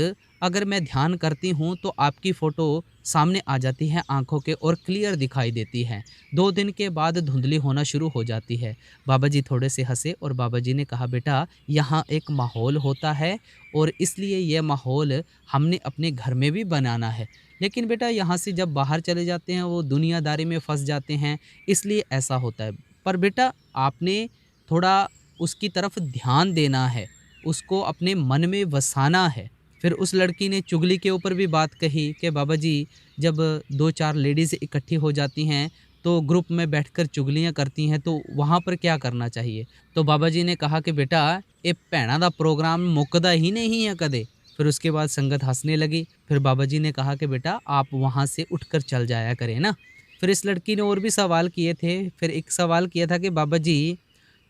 अगर मैं ध्यान करती हूँ तो आपकी फ़ोटो सामने आ जाती है आँखों के और क्लियर दिखाई देती है। 2 दिन के बाद धुंधली होना शुरू हो जाती है। बाबा जी थोड़े से हँसे और बाबा जी ने कहा, बेटा यहाँ एक माहौल होता है और इसलिए ये माहौल हमने अपने घर में भी बनाना है। लेकिन बेटा यहाँ से जब बाहर चले जाते हैं वो दुनियादारी में फँस जाते हैं, इसलिए ऐसा होता है। पर बेटा आपने थोड़ा उसकी तरफ ध्यान देना है, उसको अपने मन में बसाना है। फिर उस लड़की ने चुगली के ऊपर भी बात कही कि बाबा जी, जब 2-4 लेडीज़ इकट्ठी हो जाती हैं तो ग्रुप में बैठकर चुगलियाँ करती हैं, तो वहाँ पर क्या करना चाहिए? तो बाबा जी ने कहा कि बेटा ये भैणा दा प्रोग्राम मुकदा ही नहीं है कदे। फिर उसके बाद संगत हंसने लगी। फिर बाबा जी ने कहा कि बेटा आप वहाँ से उठकर चल जाया करें ना। फिर इस लड़की ने और भी सवाल किए थे। फिर एक सवाल किया था कि बाबा जी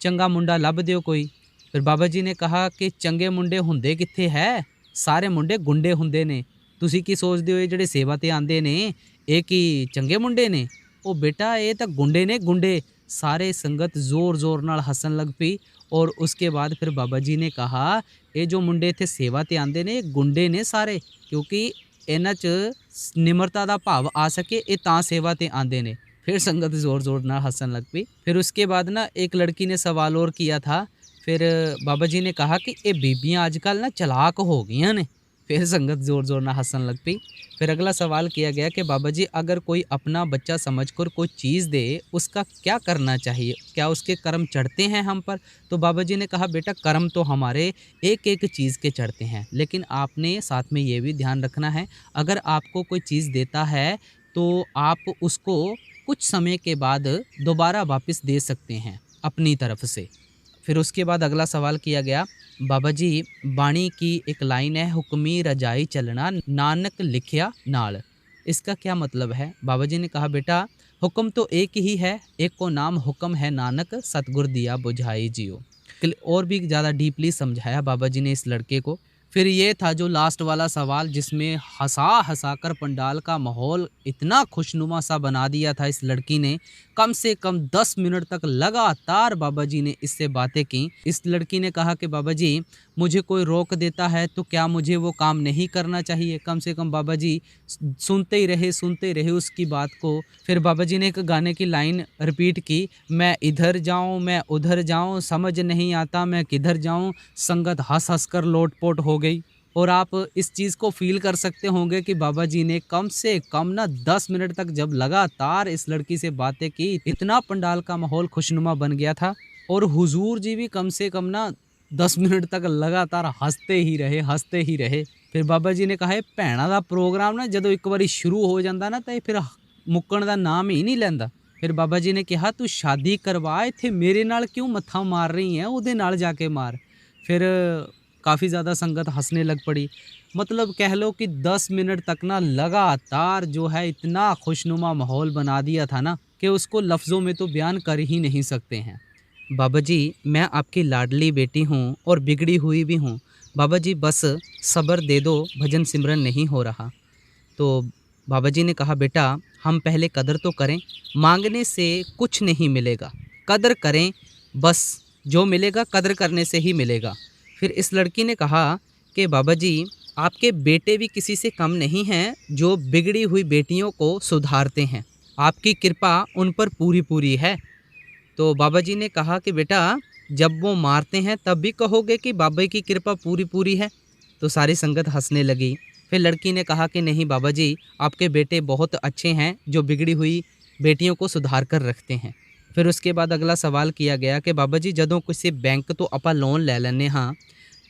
चंगा मुंडा लभ दियो कोई। फिर बाबा जी ने कहा कि चंगे मुंडे हुंदे कित्थे है, सारे मुंडे गुंडे हुंदे ने। ਤੁਸੀਂ ਕੀ ਸੋਚਦੇ ਹੋ ਇਹ ਜਿਹੜੇ ਸੇਵਾ ਤੇ ਆਂਦੇ ਨੇ ਇਹ ਕੀ ਚੰਗੇ ਮੁੰਡੇ ਨੇ? ਉਹ ਬੇਟਾ ਇਹ ਤਾਂ ਗੁੰਡੇ ਨੇ ਗੁੰਡੇ। सारे संगत जोर जोर नाल हसन लग पई। और उसके बाद फिर बाबा जी ने कहा ये जो मुंडे इत्थे सेवा ते आंदे ने गुंडे ने सारे, क्योंकि इन्हां च निमरता दा भाव आ सके ये तां सेवा ते आंदे ने। फिर संगत जोर जोर नाल हसन लग पई। फिर उसके बाद ना एक लड़की ने सवाल और किया था। फिर बाबा जी ने कहा कि ये बीबियां आजकल ना चलाक हो गई ने। फिर संगत जोर जोर नाल हसन लग पई। फिर अगला सवाल किया गया कि बाबा जी अगर कोई अपना बच्चा समझकर कोई चीज़ दे उसका क्या करना चाहिए, क्या उसके कर्म चढ़ते हैं हम पर? तो बाबा जी ने कहा बेटा कर्म तो हमारे एक एक चीज़ के चढ़ते हैं, लेकिन आपने साथ में ये भी ध्यान रखना है अगर आपको कोई चीज़ देता है तो आप उसको कुछ समय के बाद दोबारा वापस दे सकते हैं अपनी तरफ से। फिर उसके बाद अगला सवाल किया गया, बाबा जी बाणी की एक लाइन है, हुक्मी रजाई चलना नानक लिखिया नाल, इसका क्या मतलब है? बाबा जी ने कहा बेटा हुक्म तो एक ही है, एक को नाम हुक्म है नानक सतगुर दिया बुझाई जियो। और भी ज़्यादा डीपली समझाया बाबा जी ने इस लड़के को। फिर ये था जो लास्ट वाला सवाल जिसमें हंसा हंसा कर पंडाल का माहौल इतना खुशनुमा सा बना दिया था इस लड़की ने। कम से कम 10 मिनट तक लगातार बाबा जी ने इससे बातें की। इस लड़की ने कहा कि बाबा जी मुझे कोई रोक देता है तो क्या मुझे वो काम नहीं करना चाहिए? कम से कम बाबा जी सुनते ही रहे उसकी बात को। फिर बाबा जी ने एक गाने की लाइन रिपीट की, मैं इधर जाऊं मैं उधर जाऊं समझ नहीं आता मैं किधर जाऊं। संगत हंस हंस कर लोटपोट हो गई। और आप इस चीज़ को फील कर सकते होंगे कि बाबा जी ने कम से कम ना 10 मिनट तक जब लगातार इस लड़की से बातें की इतना पंडाल का माहौल खुशनुमा बन गया था। और हुजूर जी भी कम से कम ना 10 मिनट तक लगातार हंसते ही रहे। फिर बाबा जी ने कहा ये भैणा दा प्रोग्राम ना जदों एक बारी शुरू हो जाता ना तो फिर मुक्कण दा नाम ही नहीं लैंदा। फिर बाबा जी ने कहा तू शादी करवा, इत्थे मेरे नाल क्यों मत्था मार रही है, उहदे नाल जाके मार। फिर काफ़ी ज़्यादा संगत हंसने लग पड़ी। मतलब कह लो कि 10 मिनट तक ना लगातार जो है इतना खुशनुमा माहौल बना दिया था ना कि उसको लफ्ज़ों में तो बयान कर ही नहीं सकते हैं। बाबा जी मैं आपकी लाडली बेटी हूँ और बिगड़ी हुई भी हूँ। बाबा जी बस सब्र दे दो, भजन सिमरन नहीं हो रहा। तो बाबा जी ने कहा बेटा हम पहले कदर तो करें, मांगने से कुछ नहीं मिलेगा, कदर करें, बस जो मिलेगा कदर करने से ही मिलेगा। फिर इस लड़की ने कहा कि बाबा जी आपके बेटे भी किसी से कम नहीं हैं जो बिगड़ी हुई बेटियों को सुधारते हैं, आपकी कृपा उन पर पूरी पूरी है। तो बाबा जी ने कहा कि बेटा जब वो मारते हैं तब भी कहोगे कि बाबा की कृपा पूरी पूरी है? तो सारी संगत हंसने लगी। फिर लड़की ने कहा कि नहीं बाबा जी आपके बेटे बहुत अच्छे हैं जो बिगड़ी हुई बेटियों को सुधार कर रखते हैं। फिर उसके बाद अगला सवाल किया गया कि बाबा जी जदों किसी बैंक तो ਆਪਾਂ लोन ਲੈ ਲੈਂਦੇ ਹਾਂ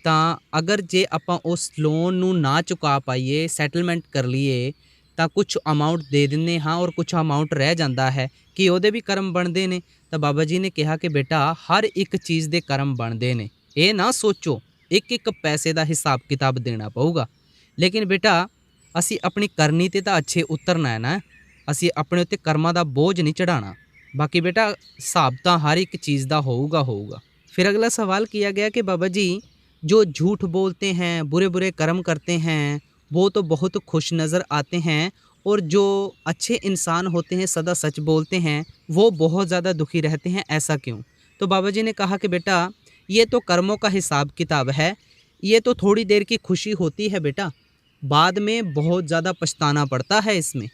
ਤਾਂ अगर जे ਆਪਾਂ उस लोन ਨੂੰ ना चुका पाइए, सैटलमेंट कर लिए ਤਾਂ कुछ अमाउंट दे ਦਿੰਦੇ ਹਾਂ और कुछ अमाउंट ਰਹਿ ਜਾਂਦਾ ਹੈ कि ਉਹਦੇ ਵੀ ਕਰਮ ਬਣਦੇ ਨੇ। ਤਾਂ ਬਾਬਾ ਜੀ ਨੇ ਕਿਹਾ ਕਿ ਬੇਟਾ ਹਰ ਇੱਕ ਚੀਜ਼ ਦੇ ਕਰਮ ਬਣਦੇ ਨੇ, ਇਹ ਨਾ ਸੋਚੋ ਇੱਕ ਇੱਕ ਪੈਸੇ ਦਾ ਹਿਸਾਬ ਕਿਤਾਬ ਦੇਣਾ ਪਊਗਾ। ਲੇਕਿਨ ਬੇਟਾ ਅਸੀਂ ਆਪਣੀ ਕਰਨੀ ਤੇ ਤਾਂ ਅੱਛੇ ਉਤਰਨਾ ਹੈ ਨਾ, ਅਸੀਂ ਆਪਣੇ ਉੱਤੇ ਕਰਮਾਂ ਦਾ ਬੋਝ ਨਹੀਂ ਚੜਾਉਣਾ। बाकी बेटा हिसाब तो हर एक चीज़ का होगा। फिर अगला सवाल किया गया कि बाबा जी जो झूठ बोलते हैं, बुरे बुरे कर्म करते हैं, वो तो बहुत खुश नज़र आते हैं और जो अच्छे इंसान होते हैं सदा सच बोलते हैं वो बहुत ज़्यादा दुखी रहते हैं, ऐसा क्यों? तो बाबा जी ने कहा कि बेटा ये तो कर्मों का हिसाब किताब है, ये तो थोड़ी देर की खुशी होती है बेटा, बाद में बहुत ज़्यादा पछताना पड़ता है इसमें,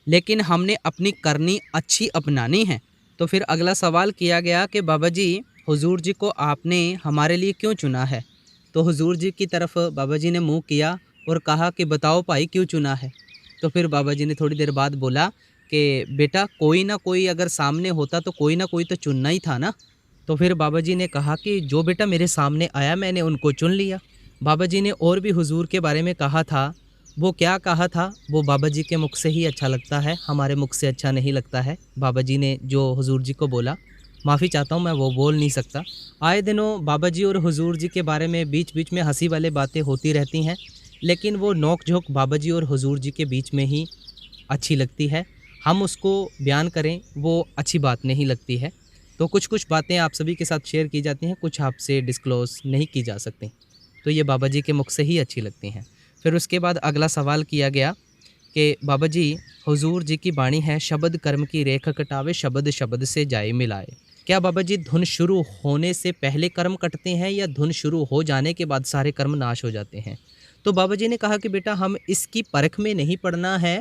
लेकिन हमने अपनी करनी अच्छी अपनानी है। तो फिर अगला सवाल किया गया कि बाबा जी हुजूर जी को आपने हमारे लिए क्यों चुना है। तो हुजूर जी की तरफ बाबा जी ने मुंह किया और कहा कि बताओ भाई क्यों चुना है। तो फिर बाबा जी ने थोड़ी देर बाद बोला कि बेटा कोई ना कोई अगर सामने होता तो कोई ना कोई तो चुनना ही था ना। तो फिर बाबा जी ने कहा कि जो बेटा मेरे सामने आया मैंने उनको चुन लिया। बाबा जी ने और भी हुजूर के बारे में कहा था, वो क्या कहा था वो बाबा जी के मुख से ही अच्छा लगता है, हमारे मुख से अच्छा नहीं लगता है। बाबा जी ने जो हुजूर जी को बोला, माफ़ी चाहता हूँ मैं वो बोल नहीं सकता। आए दिनों बाबा जी और हुजूर जी के बारे में बीच बीच में हंसी वाले बातें होती रहती हैं, लेकिन वो नोक झोंक बाबा जी और हुजूर जी के बीच में ही अच्छी लगती है। हम उसको बयान करें वो अच्छी बात नहीं लगती है। तो कुछ कुछ बातें आप सभी के साथ शेयर की जाती हैं, कुछ आपसे डिस्क्लोज़ नहीं की जा सकती। तो ये बाबा जी के मुख से ही अच्छी लगती हैं। फिर उसके बाद अगला सवाल किया गया कि बाबा जी हुजूर जी की बाणी है, शब्द कर्म की रेख कटावे, शब्द शब्द से जाए मिलाए। क्या बाबा जी धुन शुरू होने से पहले कर्म कटते हैं या धुन शुरू हो जाने के बाद सारे कर्म नाश हो जाते हैं। तो बाबा जी ने कहा कि बेटा हम इसकी परख में नहीं पड़ना है।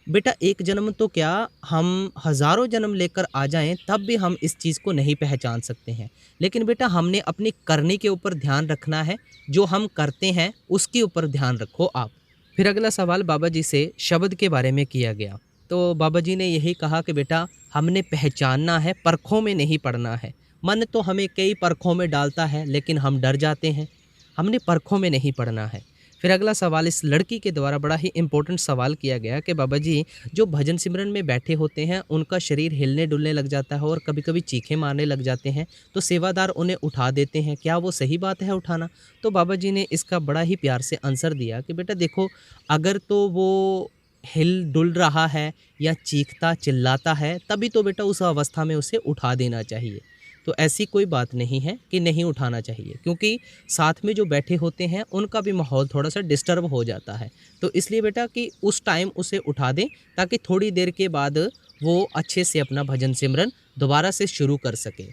बेटा एक जन्म तो क्या, हम हज़ारों जन्म लेकर आ जाएं तब भी हम इस चीज़ को नहीं पहचान सकते हैं। लेकिन बेटा हमने अपनी करने के ऊपर ध्यान रखना है, जो हम करते हैं उसके ऊपर ध्यान रखो आप। फिर अगला सवाल बाबा जी से शब्द के बारे में किया गया। तो बाबा जी ने यही कहा कि बेटा हमने पहचानना है, परखों में नहीं पड़ना है। मन तो हमें कई परखों में डालता है लेकिन हम डर जाते हैं, हमने परखों में नहीं पड़ना है। फिर अगला सवाल इस लड़की के द्वारा बड़ा ही इम्पोर्टेंट सवाल किया गया कि बाबा जी जो भजन सिमरन में बैठे होते हैं उनका शरीर हिलने डुलने लग जाता है और कभी कभी चीखें मारने लग जाते हैं, तो सेवादार उन्हें उठा देते हैं, क्या वो सही बात है उठाना। तो बाबा जी ने इसका बड़ा ही प्यार से आंसर दिया कि बेटा देखो, अगर तो वो हिल डुल रहा है या चीखता चिल्लाता है तभी तो बेटा उस अवस्था में उसे उठा देना चाहिए। तो ऐसी कोई बात नहीं है कि नहीं उठाना चाहिए, क्योंकि साथ में जो बैठे होते हैं उनका भी माहौल थोड़ा सा डिस्टर्ब हो जाता है। तो इसलिए बेटा कि उस टाइम उसे उठा दें ताकि थोड़ी देर के बाद वो अच्छे से अपना भजन सिमरन दोबारा से शुरू कर सके।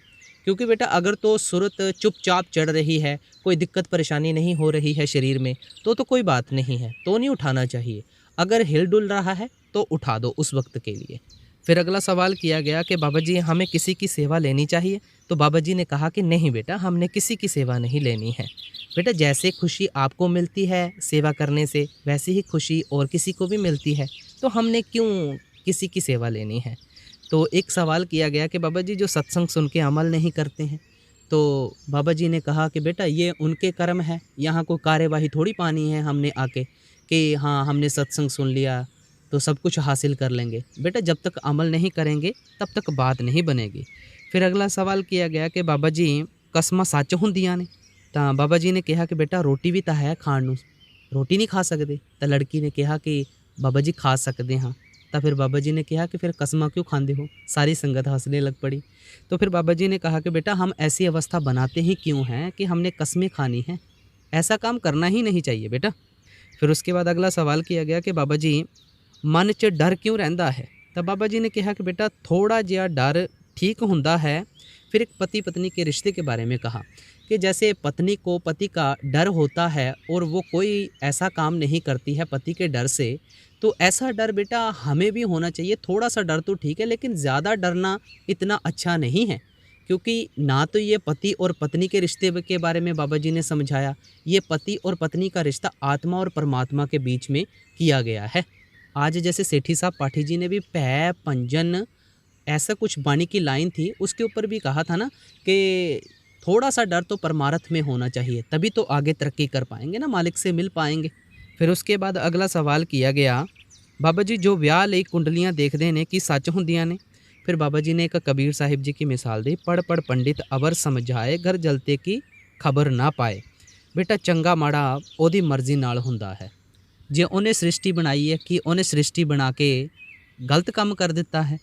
क्योंकि बेटा अगर तो सूरत चुपचाप चढ़ रही है, कोई दिक्कत परेशानी नहीं हो रही है शरीर में, तो कोई बात नहीं है, तो नहीं उठाना चाहिए। अगर हिल डुल रहा है तो उठा दो उस वक्त के लिए। फिर अगला सवाल किया गया कि बाबा जी हमें किसी की सेवा लेनी चाहिए। तो बाबा जी ने कहा कि नहीं बेटा, हमने किसी की सेवा नहीं लेनी है। बेटा जैसे खुशी आपको मिलती है सेवा करने से, वैसी ही खुशी और किसी को भी मिलती है, तो हमने क्यों किसी की सेवा लेनी है। तो एक सवाल किया गया कि बाबा जी जो सत्संग सुन के अमल नहीं करते हैं, तो बाबा जी ने कहा कि बेटा ये उनके कर्म है, यहाँ कोई कार्यवाही थोड़ी पानी है हमने आके कि हाँ हमने सत्संग सुन लिया तो सब कुछ हासिल कर लेंगे। बेटा जब तक अमल नहीं करेंगे तब तक बात नहीं बनेगी। फिर अगला सवाल किया गया कि बाबा जी कस्मां सच हुंदियां ने। तो बाबा जी ने कहा कि बेटा रोटी भी तो है खाण नूं, रोटी नहीं खा सकते। तो लड़की ने कहा कि बाबा जी खा सकते हाँ। तो फिर बाबा जी ने कहा कि फिर कस्मां क्यों खांदे हो। सारी संगत हंसने लग पड़ी। तो फिर बाबा जी ने कहा कि बेटा हम ऐसी अवस्था बनाते ही क्यों हैं कि हमने कस्में खानी हैं, ऐसा काम करना ही नहीं चाहिए बेटा। फिर उसके बाद अगला सवाल किया गया कि बाबा जी मन च डर क्यों रहिंदा है। तो बाबा जी ने कहा कि बेटा थोड़ा जिहा डर ठीक हुंदा है। फिर एक पति पत्नी के रिश्ते के बारे में कहा कि जैसे पत्नी को पति का डर होता है और वो कोई ऐसा काम नहीं करती है पति के डर से, तो ऐसा डर बेटा हमें भी होना चाहिए। थोड़ा सा डर तो ठीक है, लेकिन ज़्यादा डरना इतना अच्छा नहीं है। क्योंकि ना तो ये पति और पत्नी के रिश्ते के बारे में बाबा जी ने समझाया, ये पति और पत्नी का रिश्ता आत्मा और परमात्मा के बीच में किया गया है। आज जैसे सेठी साहब पाठी जी ने भी पै पंजन ऐसा कुछ बाणी की लाइन थी, उसके ऊपर भी कहा था ना कि थोड़ा सा डर तो परमार्थ में होना चाहिए, तभी तो आगे तरक्की कर पाएंगे ना, मालिक से मिल पाएंगे। फिर उसके बाद अगला सवाल किया गया, बाबा जी जो ਵਿਆਹ ਲਈ ਕੁੰਡਲੀਆਂ ਦੇਖਦੇ ਨੇ ਕੀ ਸੱਚ ਹੁੰਦੀਆਂ ਨੇ। फिर बाबा जी ने एक कबीर साहिब जी की मिसाल दी, पढ़ पढ़ पंडित अवर समझाए, घर जलते की खबर ना पाए। बेटा चंगा माड़ा ਉਹਦੀ मर्जी नाल ਹੁੰਦਾ है। जे उन्हें सृष्टि बनाई है कि उन्हें सृष्टि बना के गलत काम कर दिता है,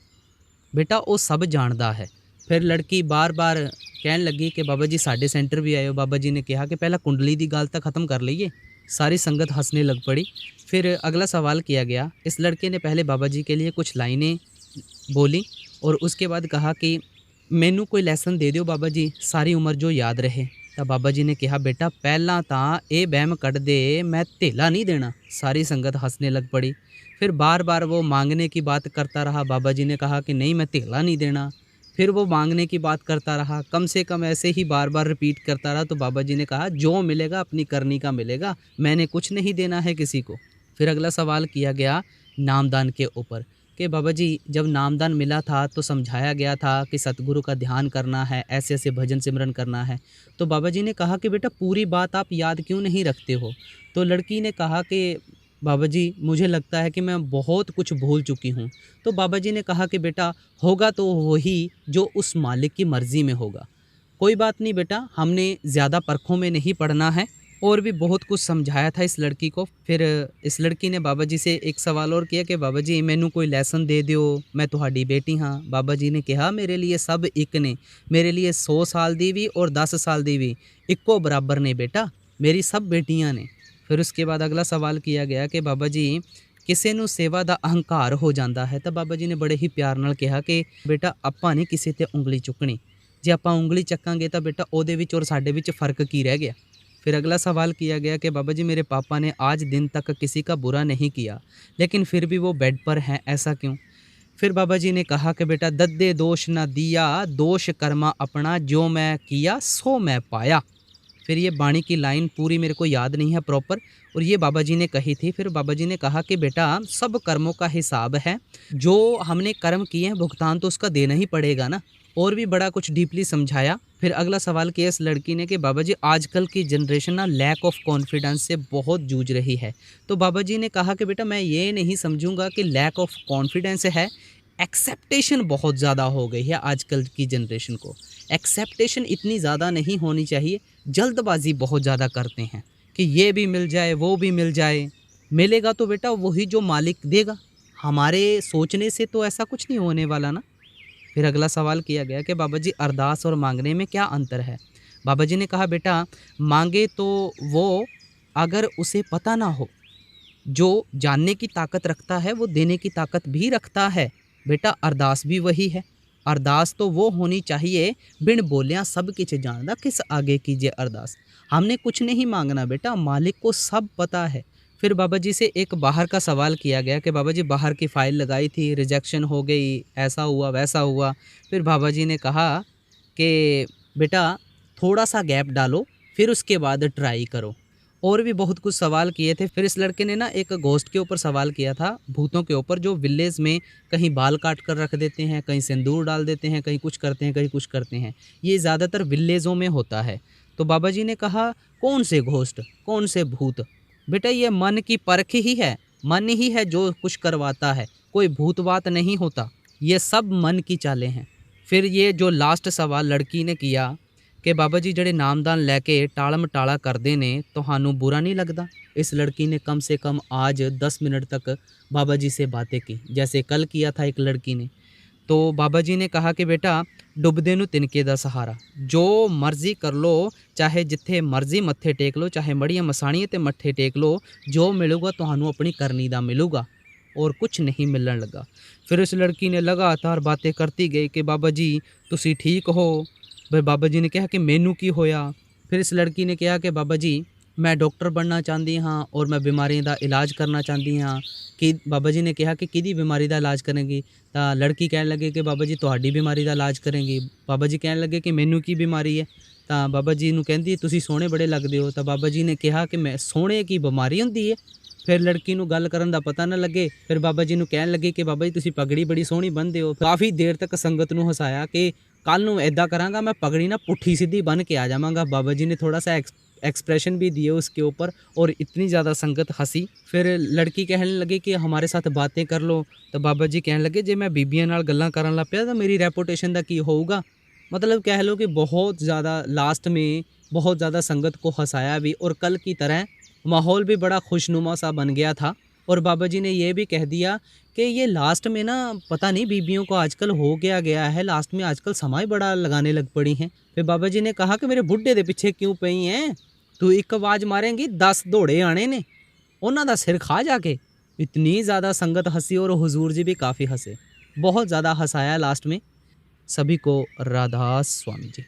बेटा वो सब जानता है। फिर लड़की बार बार कहन लगी कि बाबा जी साढ़े सेंटर भी आए हो। बाबा जी ने कहा कि पहला कुंडली की गल तो ख़त्म कर लीए। सारी संगत हंसने लग पड़ी। फिर अगला सवाल किया गया, इस लड़के ने पहले बाबा जी के लिए कुछ लाइनें बोली और उसके बाद कहा कि ਮੈਨੂੰ ਕੋਈ ਲੈਸਨ ਦੇ ਦਿਓ ਬਾਬਾ ਜੀ, ਸਾਰੀ ਉਮਰ ਜੋ याद रहे। ਤਾਂ ਬਾਬਾ ਜੀ ਨੇ ਕਿਹਾ ਬੇਟਾ ਪਹਿਲਾਂ ਤਾਂ ਇਹ ਵਹਿਮ ਕੱਢ ਦੇ मैं ਧੇਲਾ नहीं देना। सारी संगत हंसने लग पड़ी। फिर बार बार वो मांगने की बात करता रहा। बाबा जी ने कहा कि नहीं मैं धेला नहीं देना। फिर वो मांगने की बात करता रहा, कम से कम ऐसे ही बार बार रिपीट करता रहा। तो बाबा जी ने कहा जो मिलेगा अपनी करनी का मिलेगा, मैंने कुछ नहीं देना है किसी को। फिर अगला सवाल किया गया नामदान के ऊपर कि बाबा जी जब नामदान मिला था तो समझाया गया था कि सतगुरु का ध्यान करना है, ऐसे ऐसे भजन सिमरन करना है। तो बाबा जी ने कहा कि बेटा पूरी बात आप याद क्यों नहीं रखते हो। तो लड़की ने कहा कि बाबा जी मुझे लगता है कि मैं बहुत कुछ भूल चुकी हूँ। तो बाबा जी ने कहा कि बेटा होगा तो वही जो उस मालिक की मर्ज़ी में होगा। कोई बात नहीं बेटा, हमने ज़्यादा परखों में नहीं पढ़ना है। और भी बहुत कुछ समझाया था इस लड़की को। फिर इस लड़की ने बाबा जी से एक सवाल और किया कि बाबा जी मैनू कोई लैसन दे दिओ, मैं तुहाडी बेटी हाँ। बाबा जी ने कहा मेरे लिए सब एक ने, मेरे लिए 100 साल दी भी और 10 साल दी भी इक्को बराबर ने बेटा, मेरी सब बेटियां ने। फिर उसके बाद अगला सवाल किया गया कि बाबा जी ਕਿਸੇ ਨੂੰ ਸੇਵਾ ਦਾ ਅਹੰਕਾਰ ਹੋ ਜਾਂਦਾ ਹੈ। ਤਾਂ ਬਾਬਾ ਜੀ ਨੇ ਬੜੇ ਹੀ ਪਿਆਰ ਨਾਲ ਕਿਹਾ ਕਿ ਬੇਟਾ ਆਪਾਂ ਨਹੀਂ ਕਿਸੇ ਤੇ ਉਂਗਲੀ ਚੁੱਕਣੀ। ਜੇ ਆਪਾਂ ਉਂਗਲੀ ਚੱਕਾਂਗੇ ਤਾਂ ਬੇਟਾ ਉਹਦੇ ਵਿੱਚ ਔਰ ਸਾਡੇ ਵਿੱਚ फ़र्क ਕੀ रह गया। फिर अगला सवाल किया गया कि बाबा जी मेरे पापा ने आज दिन तक किसी का बुरा नहीं किया, लेकिन फिर भी वो बेड पर हैं, ऐसा क्यों। फिर बाबा जी ने कहा कि बेटा दद्दे दोष न दिया, दोष कर्मा अपना, जो मैं किया सो मैं पाया। फिर ये बाणी की लाइन पूरी मेरे को याद नहीं है प्रॉपर, और ये बाबा जी ने कही थी। फिर बाबा जी ने कहा कि बेटा सब कर्मों का हिसाब है, जो हमने कर्म किए हैं भुगतान तो उसका देना ही पड़ेगा ना। और भी बड़ा कुछ डीपली समझाया। फिर अगला सवाल किया इस लड़की ने कि बाबा जी आजकल की जनरेशन ना लैक ऑफ कॉन्फिडेंस से बहुत जूझ रही है। तो बाबा जी ने कहा कि बेटा मैं ये नहीं समझूंगा कि लैक ऑफ कॉन्फिडेंस है, एक्सेप्टेशन बहुत ज़्यादा हो गई है आजकल की जनरेशन को। एक्सेप्टेशन इतनी ज़्यादा नहीं होनी चाहिए, जल्दबाजी बहुत ज़्यादा करते हैं कि ये भी मिल जाए वो भी मिल जाए। मिलेगा तो बेटा वही जो मालिक देगा, हमारे सोचने से तो ऐसा कुछ नहीं होने वाला ना। फिर अगला सवाल किया गया कि बाबा जी अरदास और मांगने में क्या अंतर है। बाबा जी ने कहा बेटा मांगे तो वो अगर उसे पता ना हो, जो जानने की ताकत रखता है वो देने की ताकत भी रखता है। बेटा अरदास भी वही है। अरदास तो वो होनी चाहिए बिन बोलिया सब किछ जानदा, किस आगे कीजिए अरदास। हमने कुछ नहीं मांगना बेटा, मालिक को सब पता है। फिर बाबा जी से एक बाहर का सवाल किया गया कि बाबा जी बाहर की फ़ाइल लगाई थी, रिजेक्शन हो गई, ऐसा हुआ वैसा हुआ। फिर बाबा जी ने कहा कि बेटा थोड़ा सा गैप डालो, फिर उसके बाद ट्राई करो। और भी बहुत कुछ सवाल किए थे। फिर इस लड़के ने ना एक घोस्ट के ऊपर सवाल किया था, भूतों के ऊपर, जो विलेज में कहीं बाल काट कर रख देते हैं, कहीं सिंदूर डाल देते हैं, कहीं कुछ करते हैं, कहीं कुछ करते हैं। ये ज़्यादातर विलेजों में होता है। तो बाबा जी ने कहा कौन से घोस्ट, कौन से भूत। बेटा ये मन की परख ही है, मन ही है जो कुछ करवाता है, कोई भूत बात नहीं होता, ये सब मन की चालें हैं। फिर ये जो लास्ट सवाल लड़की ने किया कि बाबा जी जड़े नामदान लैके टालम टाला करते ने तुहानू बुरा नहीं लगता। इस लड़की ने कम से कम आज 10 मिनट तक बाबा जी से बातें की, जैसे कल किया था एक लड़की ने। तो बाबा जी ने कहा कि बेटा डुबदे नू तिनके दा सहारा, जो मर्जी कर लो, चाहे जिथे मर्जी मत्थे टेक लो, चाहे मड़ियाँ मसाणियाँ ते मत्थे टेक लो, जो मिलूगा तुहानू अपनी करनी दा मिलूगा और कुछ नहीं मिलने लगा। फिर इस लड़की ने लगातार बातें करती गई कि बाबा जी तुसी ठीक हो। फिर बाबा जी ने कहा कि मैनू की होया। फिर इस लड़की ने कहा कि बाबा जी मैं डॉक्टर बनना चाहती हाँ और मैं बीमारियों का इलाज करना चाहती हाँ। कि बाबा जी ने कहा कि किहदी बीमारी का इलाज करेंगी। तो लड़की कहने लगे कि बाबा जी तुहाडी बीमारी का इलाज करेंगी। बाबा जी कहने लगे कि मैनू की बीमारी है। तो बाबा जी नू कहंदी तुसी सोहणे बड़े लगदे हो। तो बाबा जी ने कहा कि मैं सोहणे की बीमारी हुंदी है। फिर लड़की नू गल करन दा पता ना लगे। फिर बाबा जी नू कहन लगे कि बाबा जी तुसी पगड़ी बड़ी सोहनी बन्नदे हो। काफ़ी देर तक संगत नू हसाया कि कल नू इदां करांगा, मैं पगड़ी ना पुट्ठी सीधी बन के आ जावांगा। बाबा जी ने थोड़ा सा एक्सप्रेशन भी दिए उसके ऊपर और इतनी ज़्यादा संगत हंसी। फिर लड़की कहने लगी कि हमारे साथ बातें कर लो। तो बाबा जी कहने लगे जे मैं बीबियां नाल गल्लां करन लग पिया तो मेरी रेपूटेशन दा की होऊगा। मतलब कह लो कि बहुत ज़्यादा लास्ट में बहुत ज़्यादा संगत को हंसाया भी, और कल की तरह माहौल भी बड़ा खुशनुमा सा बन गया था। और बाबा जी ने ये भी कह दिया कि ये लास्ट में ना पता नहीं बीबियों को आजकल हो गया है, लास्ट में आजकल समय बड़ा लगाने लग पड़ी हैं। फिर बाबा जी ने कहा कि मेरे बुढ़े दे पीछे क्यों पई हैं, तू एक आवाज़ मारेंगी 10 दौड़े आने ने, उन्हों का सिर खा जाके। इतनी ज़्यादा संगत हंसी और हुजूर जी भी काफ़ी हंसे, बहुत ज़्यादा हंसाया लास्ट में। सभी को राधा स्वामी जी।